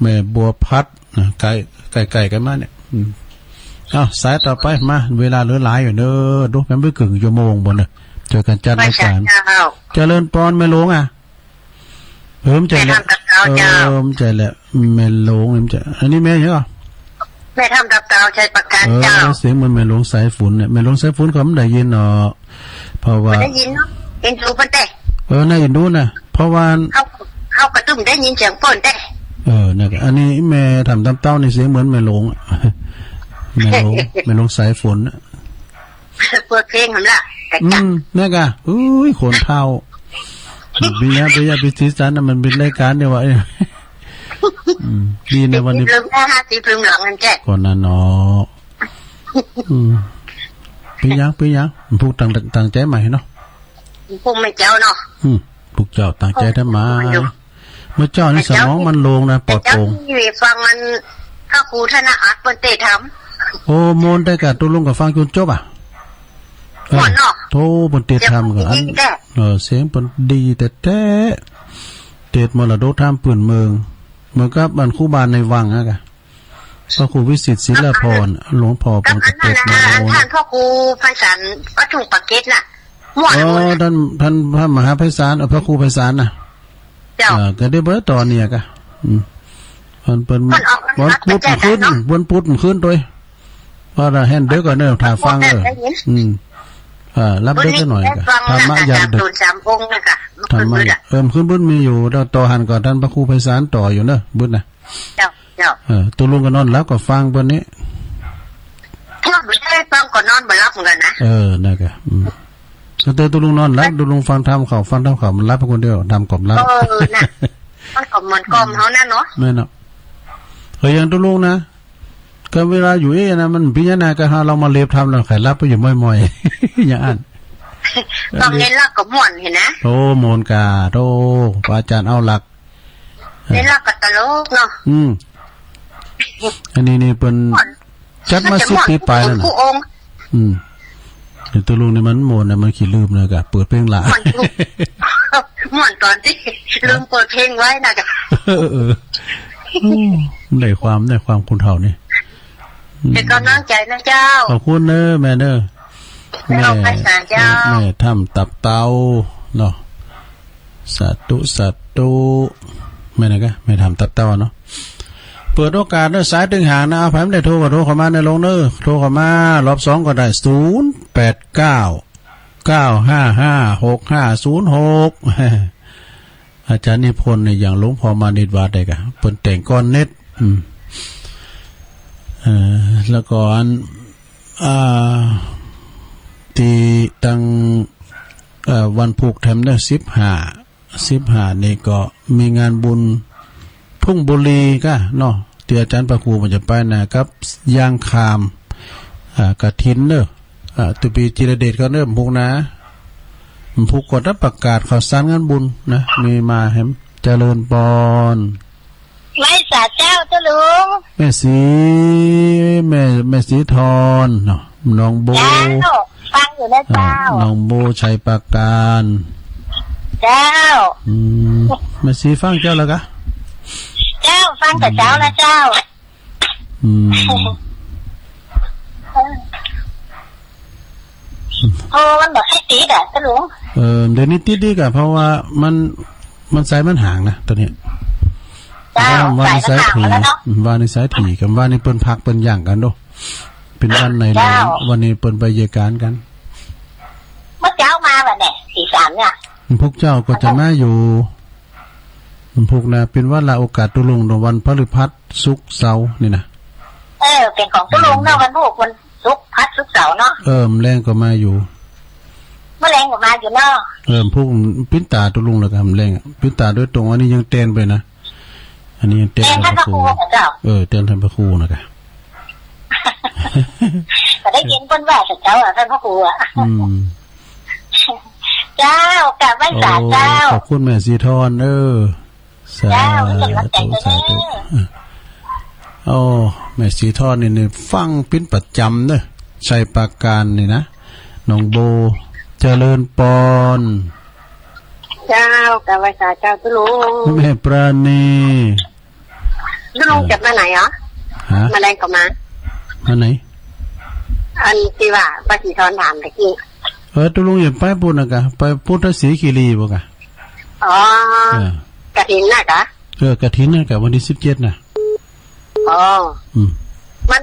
แม่บัวพัดไก่กันมาเนี่ยเอาสายต่อไปมาเวลาเหลือหลายอยู่เนอะดูแม่ไม่กึ่งชั่วโมงบนเนอะเจอกันจัดรายการเจริญปอนแม่หลวงอ่ะใจแหละใจแหละแม่หลวงใจอันนี้แม่เหรอแม่ทำดับเตาใช้ประกันเจ้าเสียงมันแม่หลวงสายฝนเนี่ยแม่หลวงสายฝนเขาไม่ได้ยินเนาะเพราะว่าได้ยินเนาะเอ็นดูเปิ้นแต่น่าเอ็นดูนะเพราะว่าเขากระตุ้มได้ยินเสียงเปิ้นแต่เนี่ยอันนี้แม่ทำตามเต้าในเสียงเหมือนแม่หลวงแม่หลวงสายฝนเปิดเพลงหั่นล่ะนี่กะอุ้ยคนเท่าปีนี้ปีที่3น่ะมันเป็นรายการเนี่ยว่าดีในวันนี้ลืม50ลืมหลังนั่นแกก่อนนั้นเนาะปียังพูดตั้งใจใหม่เนาะพูดไม่เจ้าเนาะพวกเจ้าตั้งใจทำมาเมื่อเจ้านี่สมองมันลงนะปลอดโปร่งฟังมันถ้าครูธนาอัดเปิ้นเตทำโอ้โมนได้กับตัวลุงกับฟังจนจบอ่ะโทบนเตะทำกับอันเสียงบนดีแต่เตะมรดกทำปืนเมืองเหมือนกับบันคู่บานในวังอะกะพระครูวิสิตศิลพรหลวงพ่อเป็นกระเตะมาโอนท่านพ่อครูไพศาลวัดทุ่งปากเกร็ดน่ะท่านพระมหาไพศาลพระครูไพศาลน่ะก็ได้เบอร์ตอนเนี่ยกะมันเป็นวันพุธขึ้นตัวเพราะเราแฮนเด็กก็เนิ่มถ่ายฟังรับได้ก็หน่อยกันธรรมะยามดึกธรรมะขึ้นบุญมีอยู่เราต่อหันก่อนท่านพระครูไพศาลต่ออยู่เนอะบุญนะตัวลุงก็นอนแล้วก็ฟังบนนี้ไม่ได้ฟังก็นอนบ่รับเหมือนกันนะนั่นแหละตัวลุงนอนแล้วตัวลุงฟังทำเขามันรับคนเดียวทำกล่อมรับน่ะมันกล่อมเหมือนกล่อมเขานั่นเนาะไม่เนาะอย่างตัวลุงนะก็เวลาอยู่นะมันพิจารณากันเรามาเลียบทำเราขายรับไปอยู่ม่อยๆอย่างอันตอนเล่นลักกับม่วนเห็นนะโอ้โมนกาโตอาจารย์เอาหลักเล่นลักกับตลกเนาะอันนี้เป็นจัดมา10 ปีไปแล้วนะเดี๋ยวตัวลุงนี่มันโมนนะมันขี้ลืมเลยกะเปิดเพลงหลาม่วนตอนที่ลืมเปิดเพลงไว้นะกะได้ความคุณเท่านี่เป็นกำลังใจนะเจ้าขอบคุณเนอะแม่เนอะแม่ทำตับเตาเนาะสัตุแม่นะกะแม่ทำตับเตาเนาะเปิดโอกาสเนอะสายตึงหางนะเอาไผ่ไม่ได้โทรเข้ามาในลงเนอะโทรเข้ามารอบ2ก็ได้089956506อาจารย์นิพนธ์เนี่ยอย่างหลวงพ่อมานิดวาดได้กะเปิ้นแต่งก้อนเน็ตแล้วก็ที่ตั้งวันผูกแถมได้15นี่ก็มีงานบุญทุ่งบุรีก็เนาะที่อาจารย์พระครูมันจะไปนะครับย่างคามกฐินเนอะตุปีจิรเดชก็เริ่มผูกนะผูกกดรับประกาศข่าวสารงานบุญนะมีมาแฮมเจริญปอนไม่สาเจ้าเจ้าลุงแม่สีทอนเนาะน้องโบฟังอยู่นะเจ้าน้องโบชัยปราการเจ้าแม่สีฟังเจ้าแล้วกะเจ้าฟังแต่เจ้านะเจ้ามันบอกให้ตีดอ่ะเจ้าลุงเดี๋ยวนี้ติดดีกะเพราะว่ามันสายมันห่างนะตัวนี้ว่าในสายถี่ว่าในสายถี่กับว่าในเปิ้นพักเปิ้นย่างกันดูเป็นวันไหนเลยวันนี้เปิ้นไปเยการกันเมื่อเช้ามาแบบเนี่ย43เนี่ยพวกเจ้าก็จะมาอยู่พวกนะเป็นว่าลาโอกาสตุลงวันพฤหัสศุกร์เสาร์นี่นะเป็นของตุลงเนาะวันพวกวันศุกร์พัดศุกร์เสาร์เนาะแรงก็มาอยู่เมื่อแรงก็มาอยู่เนาะพวกปิ้นตาตุลงแล้วก็แรงปิ้นตาด้วยตรงอันนี้ยังเต้นไปนะอันนี้เต้นท่านพระครูเต้นท่านพระครูนะกะแต่ได้ยินเพิ่นว่าเจ้าท่านพระครูเจ้ากลับไม่สาเจ้าขอบคุณแม่สีทอนสาธุ โอ้แม่สีทอดนี่ฟังเป็นประจำเด้อใส่ปากการนี่นะน้องโบเจริญปอนเจ้ากะไว้สาเจ้าตุลุงแม่ปราณีตุลุงจับมาไหนเหรอมาแรงก็มาไหนอันที่ว่าป้าสีทอนถามตะกี้ตุลุงอย่าไปพูดนะกะไปพุทธศรีคีรีบ่กะอ๋อกฐินน่ะกะกฐินน่ะกะวันที่17น่ะอ๋อมั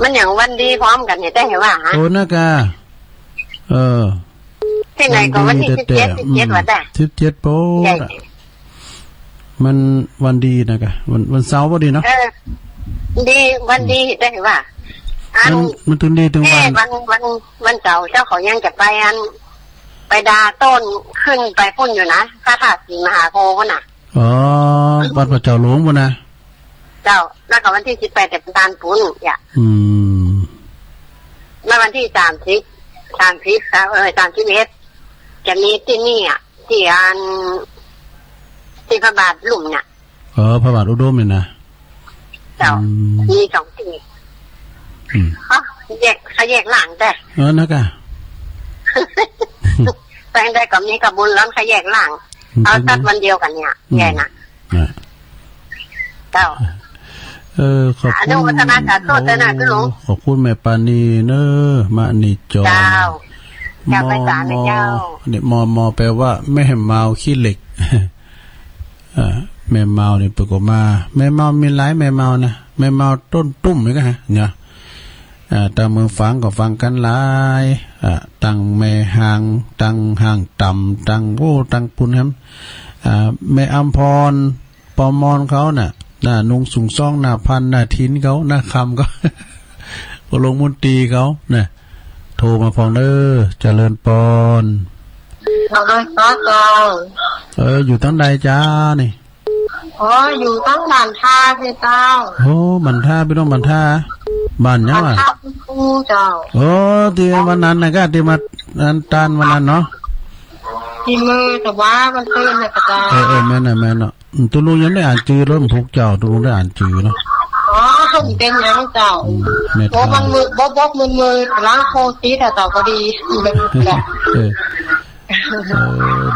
นอย่างวันดีพร้อมกันเนี่ยได้เห็นว่าฮะโอ้น่ะกะที่ไหนก็วันที่17วันได้17โปมันวันดีนะกะวันเสาร์บ่ดีเนาะดีวันดีได้เห็นว่ามันถึงดีถึงวันเสาร์เจ้าเขายังจะไปไปดาต้นขึ้นไปพุ่นอยู่นะพระธาตุศรีมหาโพธิ์น่ะอ๋อวัดพระเจ้าหลวงบ่นะเจ้าแล้วก็วันที่18แต่ตานปุ้นอย่าแล้ววันที่30ครับ31จะมีที่นี่อ่ะที่ที่พระบาทหลุมเนี่ยพระบาทอุดมเนี่ยนะเจ้ามี2ที่แยกหลังแต่นะกะแปลงได้กับนี้กับบุญแล้วขยแยกหลังเอาตัดวันเดียวกันเนี่ยแย่น่ะเจ้าขอบคุณขอบคุณแม่ปานีเนอะมานีจอเจ้าไปศาลเลยเจ้าเนี่ยมอแปลว่าแม่เมาขี้เหล็กแม่เมาเนี่ยปกมาแม่เมามีหลายแม่เมานะแม่เมาต้นตุ้มไหมกันเนี่ยตามเมืองฟังก็ฟังกันหลายตั้งแม่ห่างตั้งห่างต่ำตั้งโอ้ตั้งปุ่นครับแม่อัมพรปอมอนเขาน่ะนุ่งสูงซ่องหน้าพันหน้าทิ้นเขาหน้าคำก็ลงมุนตีเขาเนี่ยโทรมาฟังเด้อเจริญปอนอยู่ตั้งใดจ้านี่อยู่ตั้งบ้านท่าพี่เจ้าบ้านท่าพี่น้องบ้านท่าบ้านยังไงเจ้าที่วันนั้นนะก็ที่มาตานวันนั้นเนาะที่มือแต่ว่ามันเป็นนะกระจายแม่เนาะตุลุงยังได้อ่านจือเริ่มพกเจ้าตุลุงได้อ่านจือเนาะเป็นยังเจ้าบกมือล้างโคซีแต่เจ้าก็ดี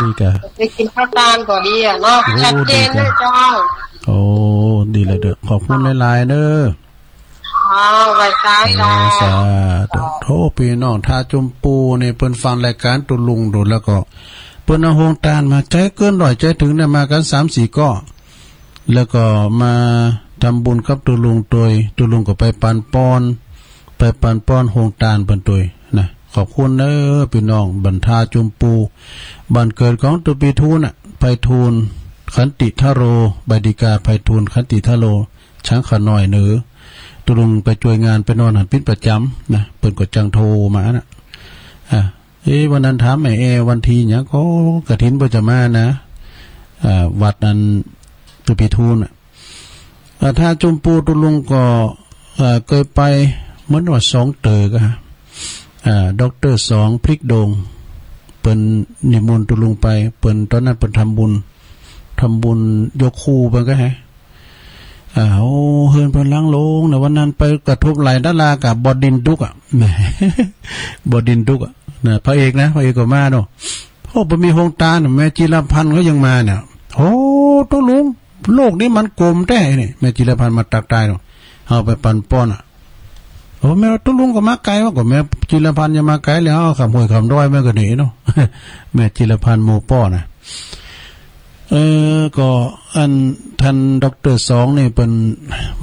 ดีกะไปกินข้าวตาลก็ดีอ่ะเนาะชัดเจนเลยเจ้าดีเลยเด้อขอบคุณหลายๆเด้อไว้สาโทพี่น้องทาจมปูเนี่ยเพิ่นฟังรายการตุลุงดูแล้วก็เพิ่นเอาโฮงตานมาใจเกิน100ใจถึงได้มากัน 3-4 ก้อแล้วก็มาทำบุญกับตุลุงโดยตุลุงก็ไปปันป้อนโฮงตานเพิ่นโดยนะขอบคุณเด้อพี่น้องบรรทาจมปูบ้านเกิดของตุปีทูลน่ะไพฑูรย์ขันติทโรบดิกาไพฑูรย์ขันติทโรช้างขน้อยเหนือตุลุงไปช่วยงานไปนอนหันปิ้นประจำนะเปิ่นก็จังโทรมานะวันนั้นถามแม่วันทีเนี่ยก็กฐินบ่จะมานะวัดนั้นตุปีทูลน่ะถ้าจมปูตุลุงก็เคยไปเหมือนว่า2เตอก็ดร. 2พริกโดงเปิ้นนิมนต์ตุลุงไปเปิ้นตอนนั้นเปิ้นทำบุญยกคู่เปิ้นก็ให้เฮินเพิ่นล้างลงในวันนั้นไปกระทบไหลดารากับบดินดุกแหมบดินดุกน่ะพระเอกก็มาเนาะบ่มีโฮงตาแม่จิรพันธ์เขายังมาเนี่ยตุลุงโลกนี้มันกลมแท้นี่แม่จิรพันธ์มาตักตายเนาะเอาไปปันป้อนแม่ตุลุงก็มาไกลว่าก็แม่จิรพันธ์จะมาไกลแล้วขับห้วยขับดอยแม่ก็หนีเนาะแม่จิรพันธ์โมป้อน่ะก็อันท่านดร. 2นี่เป็น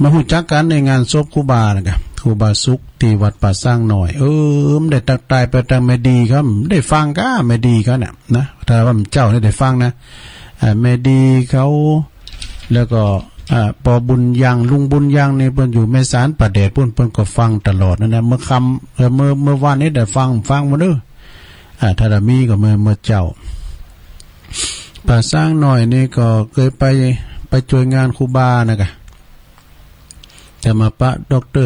มาฮู้จักกันในงานศพครูบานะครับครูบาสุขที่วัดป่าสร้างหน่อยมันได้ตักตายไปทางแม่ดีครับได้ฟังก็แม่ดีเขาเนี่ยนะถ้าว่าเจ้าได้ฟังนะแม่ดีเขาแล้วก็ปอบุญยังลุงบุญยังนี่เพิ่นอยู่แม่สารประเดชเพิ่นก็ฟังตลอดนะเมื่อค่ำเมื่อวานนี้ได้ฟังมาเด้อถ้ามีก็เมื่อเจ้าป่าสร้างหน่อยนี่ก็เคยไปช่วยงานครูบานะคะแต่มาปะดร.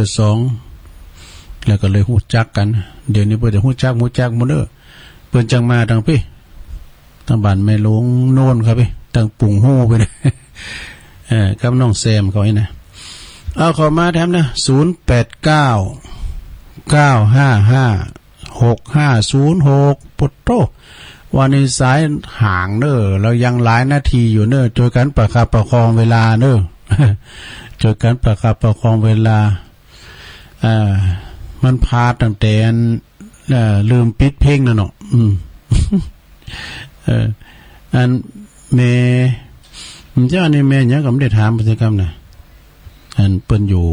2แล้วก็เลยฮู้จักกันเดี๋ยวนี้เพิ่นจะฮู้จักหมดเด้อเพิ่นจังมาทางพี่ทางบ้านแม่หลวงโน่นครับพี่ทางปุ่งโฮไปเลยกับน้องแซมเขาไอ้นะ เอาขอมาแถมนะ0899555606ปุตโตวันนี้สายห่างเนอเรายังหลายนาทีอยู่เนอช่วยกันประคับประคองเวลาเนอ ช่วยกันประคับประคองเวลามันพาตั้งแต่ลืมปิดเพลงนั่นเนาะอันเมเจ้านี่แม่เนี่ยก็ไม่ได้ถามกิจกรรมนะอันเปิ้นอยู่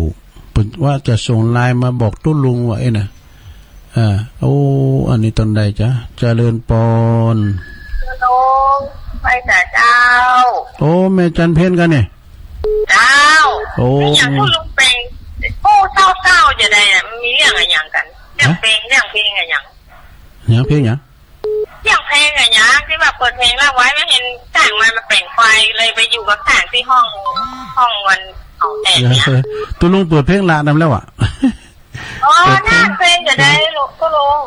เปิ้นว่าจะส่งไลน์มาบอกตุ้ลุงว่าไอ้น่ะโอ้อันนี้ตอนใดจ๊ะเจริญปอนลุงไปแต่เจ้าโอ้แม่จันเพ็ญกันเนี่ยเจ้าโอ้อย่างพูดลุงเป็นผู้เศร้าๆจะได้มีเรื่องอะไรอย่างกันเรื่องเพลงอะไรอย่างเพลงอย่างเรื่องเพลงอะไรอย่างที่แบบเปิดเพลงแล้วไว้ไม่เห็นต่างมาแปลงไฟเลยไปอยู่กับต่างที่ห้องวันของแต่เนี่ยตุ้ลุงเปิดเพลงละนำแล้วอ่ะอ๋อน่าเพลงจะได้ลูกก็ลง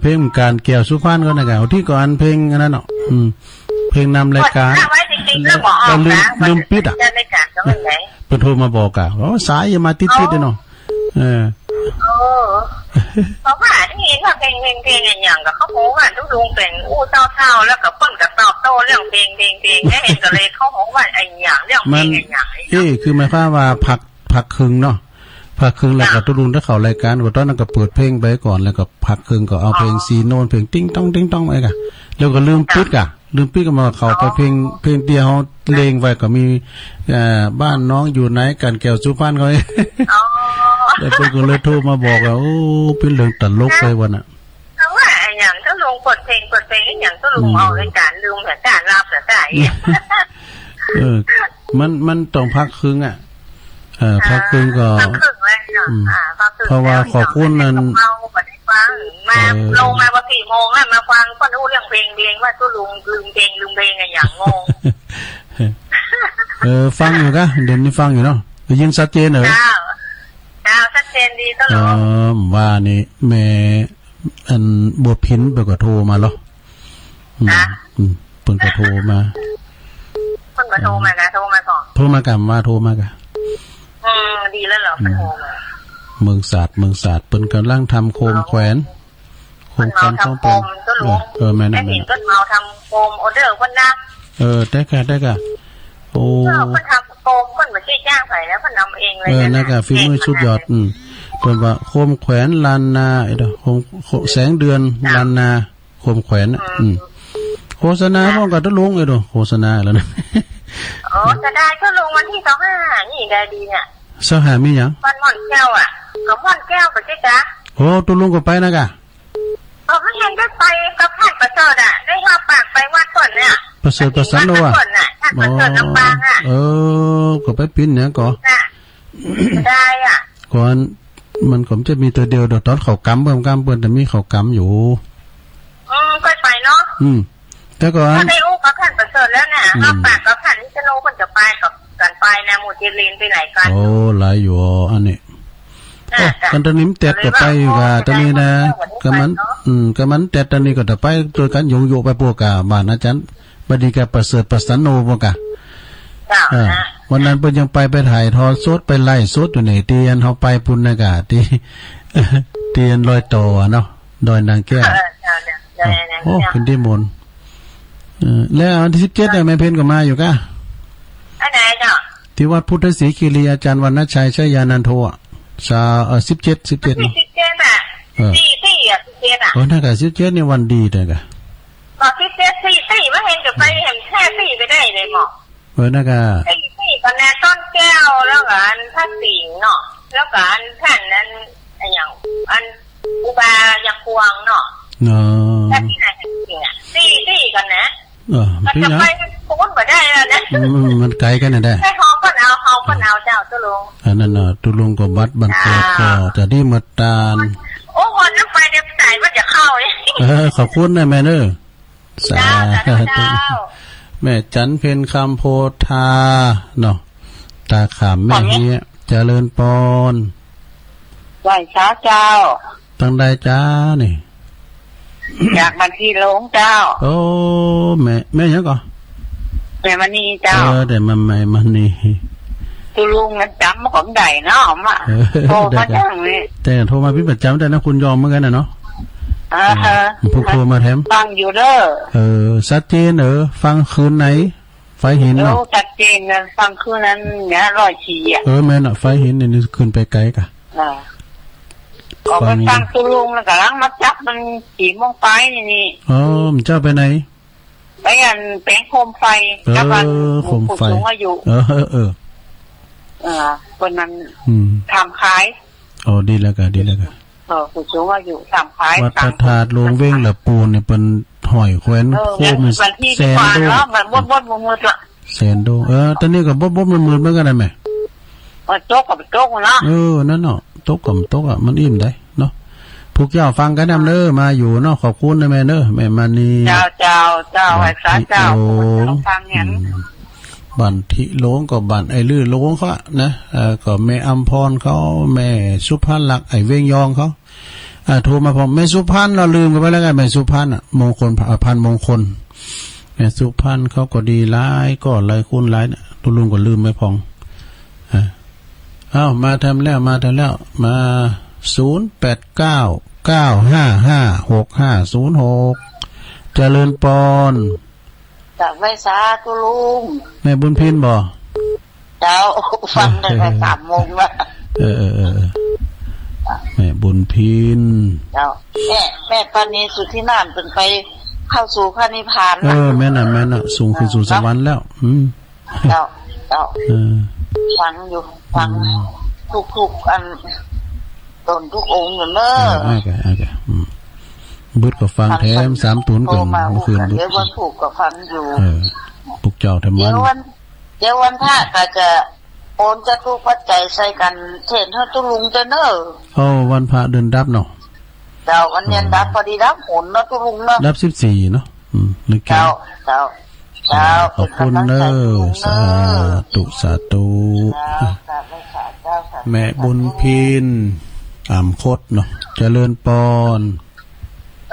เพลงการเกี่ยวสุพรรณก็นะกันที่ก่อนเพลงนั้นเนาะเพลงนำรายการลืมปิดอ่ะเปิดโทรมาบอกอ่ะสายอย่ามาติดๆเนาะเพราะว่าที่เห็นว่าเพลงอย่างกับเขาโม้ว่าทุกลุงเป็นอู้เศร้าๆแล้วกับเปิ้ลกับตอบโต้เรื่องเพลงได้เห็นก็เลยเขาโม้ว่าไอ้อย่างเรื่องเพลงอย่างคือหมายความว่าผักคึงเนาะผักคึงแล้วก็ทุกลุงถ้าเขารายการก็ตอนนั้นก็เปิดเพลงไปก่อนแล้วก็ผักคึงก็เอาเพลงซีโนนเพลงติ้งต้องไปกันแล้วก็ลืมปิดก็มาเขาไปเพลงเดียวเลงไว้ก็มีบ้านน้องอยู่ไหนกันแก้วสุพรรณเขาแล้วเพิ่นก็เลยโทรมาบอกว่าโอ้เป็นเรื่องตลกไปวันน่ะเพราะว่าอย่างถ้าลุงเปิดเพลงอย่างถ้าลุงเอารายการลุงแต่การรับแต่ได้มันต้องพักครึ่งอ่ะพักครึ่งก็เพราะว่าขอบคุณนั่นมาลงมา4 โมงแล้วมาฟังก็รู้เรื่องเพลงว่าตัวลุงลืมเพลงอย่างงงฟังอยู่กะเดี๋ยวนี้ฟังอยู่เนาะยินชัดเจนเหรอชัดเจนดีตลอดว่านี่แม่อันบัวพินเปิ่นก็โทรมาเหรอเปิ่นก็โทรมาโทรมาก่อนโทรมากะดีแล้วเหรอโทรมาเมืองศาสตร์เปิ้นกำลังทำโคมแขวนของเปิ้นแม่นั่นเปิ้นเมาทำโคมออเดอร์เพิ่นนะได้กะโอ้เพิ่นทำโคมเพิ่นบ่ใช่จ้างไผแล้วเพิ่นนำเองเลยนั่นก็ฝีมือสุดยอดเพิ่นว่าโคมแขวนลานนาไอ้ดอกโคมแสงเดือนลานนาโคมแขวนโฆษณาพร้อมกับตะลุงไอ้ดอกโฆษณาแล้วนะจะได้ก็ลงวันที่25นี่ได้ดีเนี่ย25มีหยังวันม่อนแก้วอ่ะกับม่อนแก้วไปจ้ะโอ้ตะลุงก็ไปนะกะไม่เห็นได้ไปกับท่านประเสริฐอ่ะได้หาปากไปวัดก่อนเนี่ยประเสริฐประสันแล้วว่ะก็ไปปิ้นเนี่ยก็ได้อ่ะก่อนมันก็จะมีตัวเดียวเดี๋ยวตอนเขากำเปิ้นแต่มีเขากำอยู่ก็ไปเนาะแต่ก่อนถ้าได้อู้กับท่านประเสริฐแล้วเนี่ยหาปากกับท่านนี่จะโน้คนจะไปกับกันไปนะหมู่เจริญไปไหนกันโอ้หลายอยู่อันนี้กันตอนนี้เต็ดก็ไปอยู่กะตอนนี้นะก็มันเต็ดตอนนี้ก็จะไปตัวกันยงไปพวกกะบ้านอาจารย์บดีกะประเสริฐประสันโนพวกกะวันนั้นเพิ่นยังไปถ่ายทอดสดไปไล่สดอยู่ในเตียนเฮาไปพุ่นนะกะที่เตียนลอยต่อเนาะดอยนางแก้วโอ้เป็นที่มนแล้ววันที่17เนี่ยแม่เพ็ญก็มาอยู่กะอันไหนเนาะที่วัดพุทธศรีคีรีอาจารย์วรรณชัยชัยยานันโทอ่ะ17เนาะ17อ่ะ4อ่ะ17อ่ะน่าก็17นี่วันดีแต่กะก็17 4บ่เห็นจะไปเห็นแค่4ไปได้เลยหมอน่าก็4ก็แน่ต้นแก้วแล้วก็อันทักษิณเนาะแล้วก็อันท่านนั้นอย่างอันอุบายังควงเนาะแต่ที่ไหนจริงอ่ะ4กันนะมันจะไปพ้นไปได้แล้วนะมันไกลกันน่ะได้ให้เฮาก็เอาเจ้าตุลุงอันนั้นน่ะตุลุงก็บัดบันเกิดก็จะดีมาตานโอ้วันนั้นไปเนี่ยใจว่าจะเข้าเลยขอบคุณนะแม่เด้อสาธุแม่จันเพ็ญคำโพธาเนาะตาขามแม่เฮียเจริญปอนไหว้ช้าเจ้าตั้งได้จ้านี่อยากมาที่หลวงเจ้าโอ้แม่ยังก่อนแม่มณีเจ้าแต่แม่มณี ตุลุงจำของใดเนาะมาโทรมาจังนี่แต่โทรมาพี่ประจำแต่นะคุณยอมเหมือนกันนะเนาะผู้โทรมาแถมฟังอยู่เด้อชัดเจนฟังคืนไหนไฟเห็นเนาะชัดเจนนะฟังคืนนั้นเนี่ย100 อ่ะแม่นไฟเห็นนี่ขึ้นไปไกลกะก็ไปฟังตุลุงแล้วก็ล้างมาจับมัน4 โมงไปนี่มันเจ้าไปไหนไปอันแปลงโคมไฟกับมันโคมไฟอยู่คนนั้นทำขายดีแล้วกันผู้สูงอายุทำขายวัดพระธาตุลงเว้งละปูนเนี่ยเป็นหอยแขวนโคมแสนโดมันบดมืดละแสนโดตอนนี้กับบดมืดเหมือนกันได้ไหมโต๊ะกับโต๊ะเนาะนั่นเนาะโต๊ะกับโต๊ะมันอิ่มได้เนาะพวกเจ้าฟังกันนำมาอยู่เนาะขอบคุณนะแม่แม่มานีเจ้าไอ้สาเจ้าฟังเห็นบันทิโลงกับบันไอ้ลื่อโลงเขานะก็แม่อัมพรเขาแม่สุพรรณหลักไอ้เวียงยองเขาโทรมาพอแม่สุพรรณเราลืมกันไปแล้วไงแม่สุพรรณมงคลพันมงคลแม่สุพรรณเขาก็ดีร้ายก็ไรคุณร้ายตุลุงก็ลืมไม่พองมาทำแล้วมา0899555650เจริญปอนจากไว้สาตุลุงแม่บุญพินบ่เจ้าฟังตั้งแต่3 โมงละแม่บุญพินเจ้าแม่ปานีสุทธินานเป็นไปเข้าสู่พระนิพพานแม่น่ะสูงขึ้นสู่สวรรค์แล้วเจ้าฟังอยู่ฟังทุกอันตนทุกองค์เนอะบุตรก็ฟังแถม3 ตุนกันเมื่อคืนบุตรเดี๋ยววันถูกก็ฟังอยู่ปุกเจ้าทำมันเดี๋ยววันพระก็จะโอนจะทุกปัจจัยใส่กันเช่นถ้าตุลุงจะเนอะวันพระเดือนดับเนาะเจ้าวันเย็นดับพอดีดับหนนะตุลุงเนาะดับ14เนาะนึกเจ้าขอบคุณเนอะสาธุแม่บุญพินคดเนาะเจริญปอนไป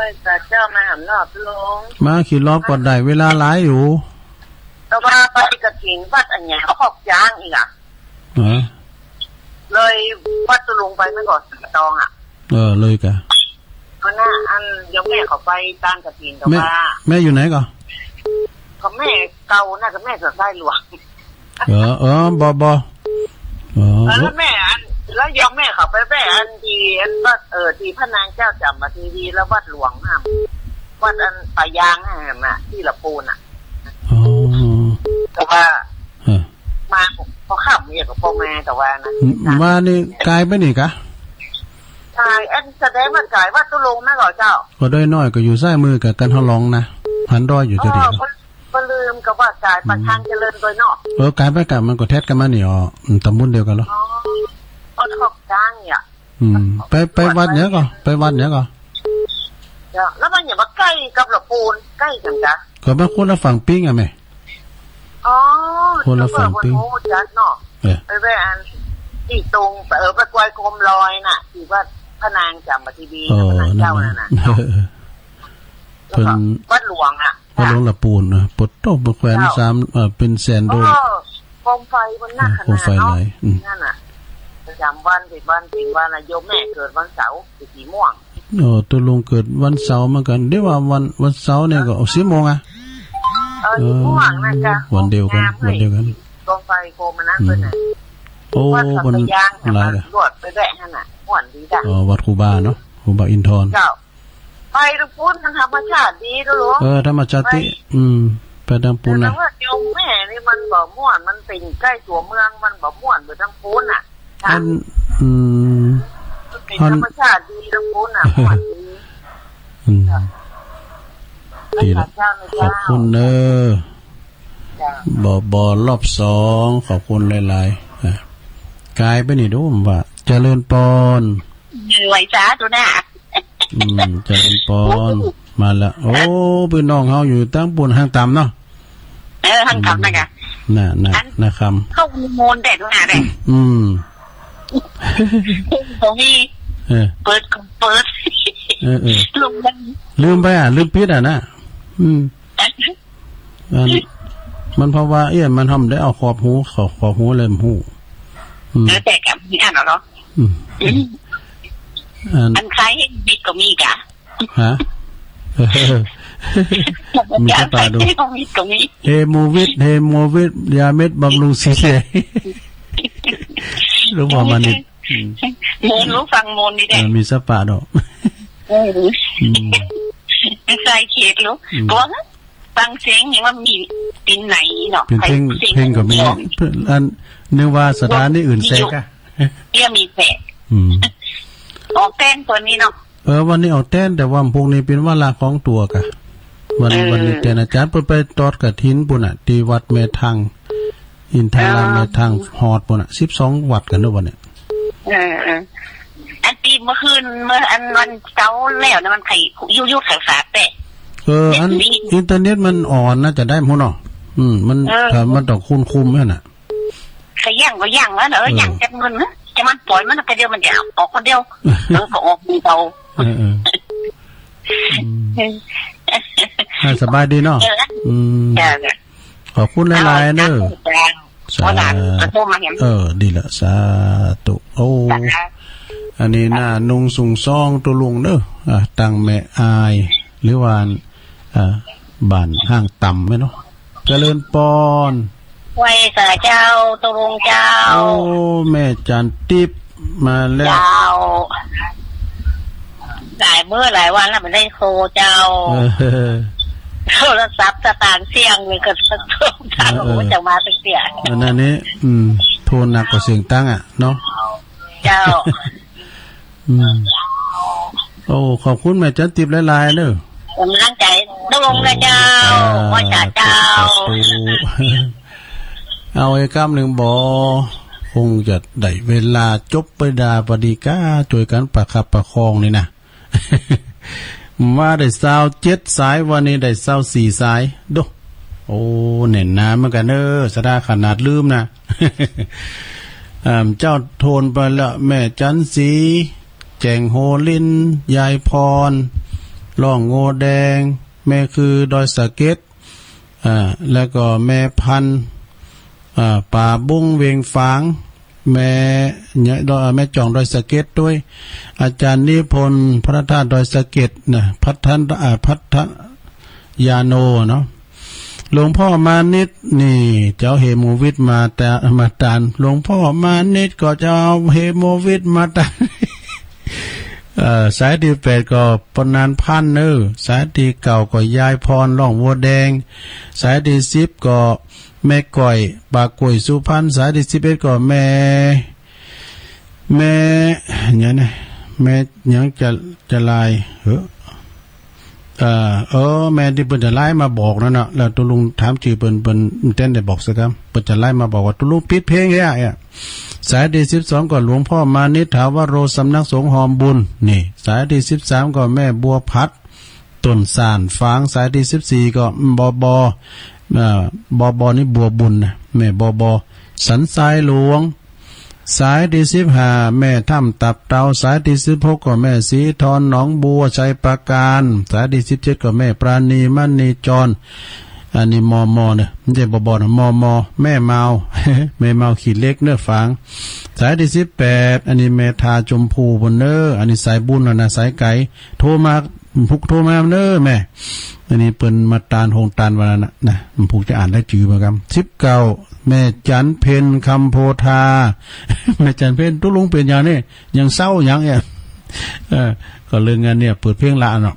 เจ้ามาหำนอบลงมาขี่รอบก่อนได้เวลาหลายอยู่แต่ว่าไปกระถิ่นวัดอันเนี้ยขอบยางอีกเลยวัดตุลุงไปไม่ก่อนตองเลยกะเพราะน่าอันยกแม่เขาไปตามกระถิ่นแต่ว่าแม่อยู่ไหนก่อนก็แม่เก่าน่าจะแม่เกิดได้หลวงบแล้วแม่อันแล้วยอมแม่เขาไปแม่อันดีอันวัดที่พระนางเจ้าจำมาทีวีแล้ววัดหลวงวัดอันป่ายางที่ละปูนแต่ว่ามาพอขับเนี่ยกับพ่อแม่แต่ว่านะมานี่กลายไปนี่กะกายอันแสดงมันกายว่าตุลงนะเหรอเจ้าก็ได้น้อยก็อยู่ใต้มือกับกันทะลองนะหันดอยอยู่จะดีก็ลืมกับว่ากายประชันเจริญโดยนอกกายไปกับมันก็แทสกันมาเนี่ยตำบลเดียวกันเหรอขอบจ้างเนี่ยไปวัดเนี้ยก่อนไปวัดเนี้ยก่อนแล้วมันอย่ามาใกล้กับหลวงปูนใกล้กันจ้ะก็มาคนละฝั่งปิ้งไหมคนละฝั่งปิ้งจัดเนาะไปแว่นที่ตรงไปกวยกรมลอยน่ะที่ว่าพระนางจำมาทีวีพระนางเจ้านั่นน่ะเป็นวัดหลวงวัดหลวงละปูนปดโต๊ะแขวน3เป็นแสนโดโคมไฟบนหน้าขนาดเนาะนั่นน่ะประจำวันติดวันโยมแม่เกิดวันเสาร์สีม่วงตัวลุงเกิดวันเสาร์เหมือนกันเดี๋ยวว่าวันเสาร์เนี่ยก็10 โมงสีม่วงนะจ๊ะวันเดียวกันโคมไฟโคมมันนั่นเป็นไงบนอะไรกันรวดไปแบะนั่นน่ะม่วนดีจ้ะวัดครูบาเนาะครูบาอินทร์เจ้าไปดูปุ้นมันธรรมชาติดีดูหรอธรรมชาติไปทางปุ้นนะแต่ว่าโยมแม่นี่มันบ่ม่วนมันติ่งใกล้ตัวเมืองมันบ่ม่วนไปทางปุ้นธรรมชาติดีตรงปุ้นม่วนดีแล้วขอบคุณเนอบรอบ2ขอบคุณหลายๆกายไปนี่ดูว่าเจริญปอนเหนื่อยจ้าตัวหน้าเจริญปอนมาแล้วโอ้พี่น้องเฮาอยู่ตั้งปุ่นห้างต่ำเนาะห้างต่ำนะคำเข้าโมนแดดด้วยนะตรงนี้เปิดลืมไปลืมพิษนะมันเพราะว่ามันทำได้เอาขอบหูเลยหู แต่กับมีอันเนาะอันคล้ายบิดก็มีกะฮะมีกระปาดูเฮโมวิดยาเม็ดบำรุงศีรษะรู้ว่ามันนี่โมนรู้ฟังโมนนี่ได้มีสปาดอกใส่เขตรู้บอกฟังเสียงอย่างว่ามีปีนไหนเนาะเพลงก็มีอันนึกว่าสถานที่อื่นแซกอะเรียมีแผลออกเต้นตัวนี้เนาะวันนี้ออกเต้นแต่ว่าพวกนี้เป็นว่าลาของตัวกะวันนี้เจนอาจารย์ไปตอดกระถินปุ่นอ่ะที่วัดเมทังอินทารามเมทังฮอดปุ่นอ่ะ12 วัดกันด้วยวันนี้อันตีเมื่อคืนเมื่ออันวันเช้าแล้วนะมันไข่ยุ่ๆไข่ฝาแปะอันอินเทอร์เน็ตมันอ่อนน่าจะได้มั้งเนาะมันต้องคุมแม่น่ะขย่างก็ย่างแล้วเนอะย่างจับเงินนะจะมันปล่อยมันก็เดียวมันเดียวออกคนเดียวก็ออกมีเตาสบายดีเนาะขอบคุณหลายๆเด้อดีละสาธุโอ้อันนี้น่านุ่งสุงซองตัวลุงเด้อตังแม่อายหรือว่าบ้านห้างต่ำไหมเนาะเจริญปอนไว้สาเจ้าตัวลุงเจ้าโอ้แม่จันทิพย์มาแล้วเจ้าหลายเมื่อหลายวันแล้วมันได้โคเจ้าโทรศัพท์สตางค์เสียงเลยก็สักทุ่มทางโอ้จะมาเสียนั่นนี้โทนหนักกว่าเสียงตั้งอ่ะเนาะเจ้าโอ้ขอบคุณแม่จันทิพย์หลายๆเด้อผมตั้งใจต้องลงนะเจ้าว่าเจ้าเอาไอ้กำหนึ่งบ่คงจะได้เวลาจบไปดาปดีกาช่วยกันประคับประคองนี่นะมาได้27 สายวันนี้ได้24 สายดูโอ้เน่นน้ำเหมือนกันสดาขนาดลืมนะเจ้าโทนไปละแม่จันสีแจงโฮลินยายพรล่องโงแดงแม่คือดอยสะเก็ดแล้วก็แม่พันป่าบุ้งเวียงฝางแม่แม่จ่องดอยสะเก็ดด้วยอาจารย์นิพนธ์พระธาตุดอยสะเก็ดนะพัทยาโนเนาะหลวงพ่อมานิดนี่เจ้าเฮโมวิทมาแต่มาตานหลวงพ่อมานิดก็จะเอาเฮโมวิทมาตานสายที่8ก็ปนานพันสายที่9ก็ยายพรล่องวัวแดงสายที่10ก็แม่ก่อยปากก่อยสุพรรณสายที่11ก็แม่อย่างนี้แม่ยังจะลายแม่ที่เปิ้นจะไล่มาบอกนั่นน่ะแล้วตุลุงถามชื่อเปิ้นเต้นได้บอกสักคำเปิ้นจะไล่มาบอกว่าตุลุงปิดเพลงเนี่ยสายที่12ก็หลวงพ่อมานิถาวโรสำนักสงฆ์หอมบุญนี่สายที่13ก็แม่บัวพัดต้นสานฟางสายที่14ก็บนี่บัวบุญนะแม่บสันทรายหลวงสายที่15แม่ถ้ำตับเตาสายที่16ก็แม่สีทอนหนองบัวชัยประการสายที่17ก็แม่ปราณีมณีจรอันนี้มเนี่ยไม่ใช่บนะมแม่เมาแม่เมาขีดเล็กเนื้อฝางสายที่18อันนี้แม่ทาชมพูบนอันนี้สายบุญนะสายไก่โทรมาแม่อันนี้เปิ้นมาตานโฮงตานวันนั้นนะมันผูกจะอ่านได้จื่อมาครับ19แม่จันเพ็ญคำโพธาแม่จันเพ็ญตุลุงเป็นอย่างนี้ยังเศร้าอย่างเนี่ยก็เรื่องงานเนี่ยเปิดเพลงละเนาะ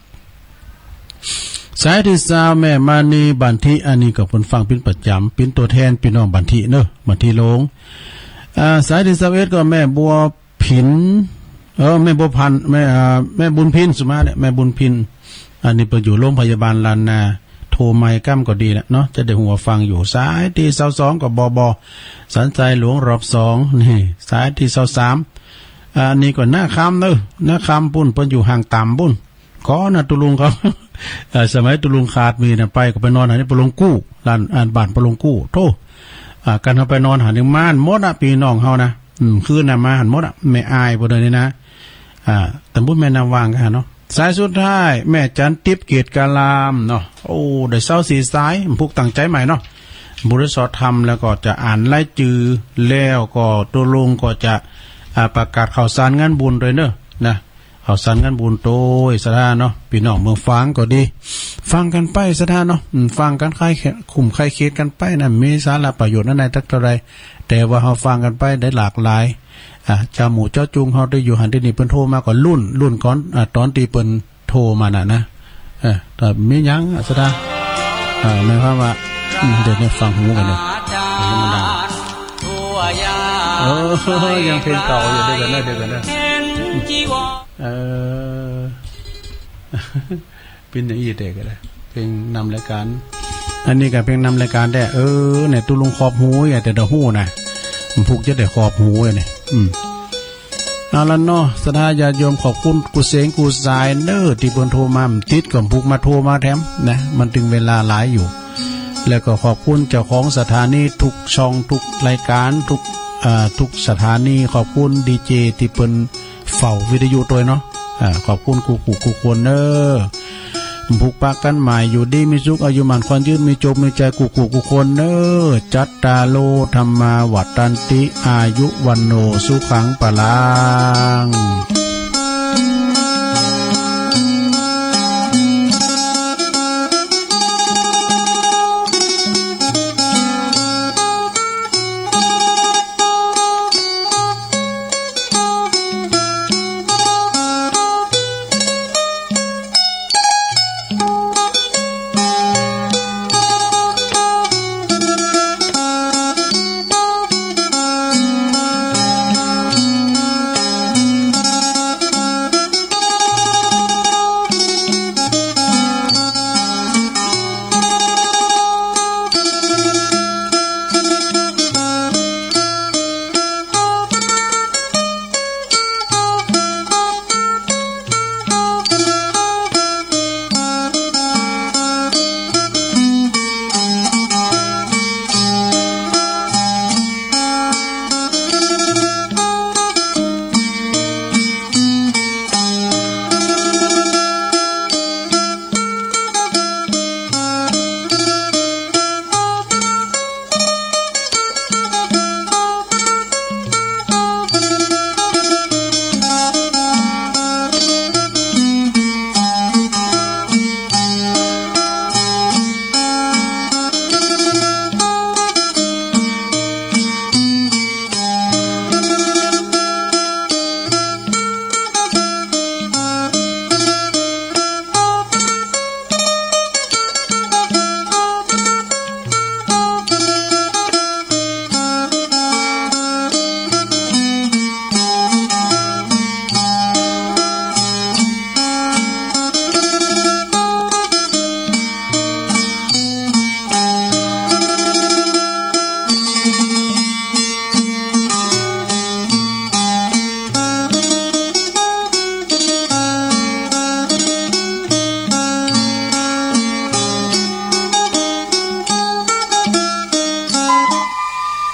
สายที่20แม่มานีบันทิอันนี้ก็เพิ่นฟังเป็นประจำเป็นตัวแทนพี่น้องบันทิบันทิลงสายที่21ก็แม่บัวผินแม่บัวพันแม่บุญพินสุมาเนี่ยแม่บุญพินอันนี้ไปอยู่โรงพยาบาลลานนาโทรไมค์ก้ำก็ดีแหละเนาะจะได้หัวฟังอยู่สายที่22ก็บสันใจหลวงรอบ2นี่สายที่23อันนี้ก็หน้าคำหน้าคำปุ่นเพิ่นอยู่ห่างต่ำปุ่นก็นะตุลุงเขาสมัยตุลุงขาดมีนะไปก็ไปนอนหาที่ปลงกู้ลานบ้านปลงกู้โทกันเอาไปนอนหาถึงม่านมดพี่น้องเฮานะคืนน่ะมาหันมดไม่อายบ่ได้นี่นะแต่บุญแม่นาวางกันเนาะสายสุดท้ายแม่จันทิพย์เกียรติกาลามเนาะโอ้ได้24 สายผูกตั้งใจใหม่เนาะ บริษัททำแล้วก็จะอ่านไล่จือแล้วก็ตัวลงก็จะประกาศข่าวสารงานบุญด้วยเนอะนะข่าวสารงานบุญโตยสถานเนาะพี่น้องเมืองฟังก็ดีฟังกันไปสถานเนาะฟังกันคลายคุมคลายเคสกันไปนะมีสาระประโยชน์นั่นใดทักเท่าไรแต่ว่าเราฟังกันไปได้หลากหลายเจ้าหมูเจ้าจุงเขาได้อยู่หันที่นี่เพิ่นโทรมาก่อนรุ่นก่อนตอนที่เพิ่นโทรมาน่ะนะแต่มียังสถานหมายความว่าเดี๋ยวนี้ฟังหูกันเลยยังเพลงเก่าอยู่เดี๋ยวกันนะเป็นอย่างนี้เด็กเลยเพลงนำรายการอันนี้กับเพลงนำรายการได้เนี่ยตุลุงขอบหูอย่าแต่เดาหูนะมันผูกจะได้ขอบหูเนี่ยเอาละเนาะสถาญาติโยมขอบคุณกูเสงกูสายเนอที่เพิ่นโทรมาติดกับผูกมาโทรมาแถมนะมันถึงเวลาหลายอยู่แล้วก็ขอบคุณเจ้าของสถานีทุกช่องทุกรายการทุกสถานีขอบคุณดีเจที่เปิ้นเฝ้าวิทยุตัวเนาะขอบคุณกูคนเนผูกปากกันใหม่อยู่ดีมีสุขอายุมันความยืนมีจบมีใจกูคนเนจัตตาโลธรรมาวัตตันติอายุวันโนสุขังปะลัง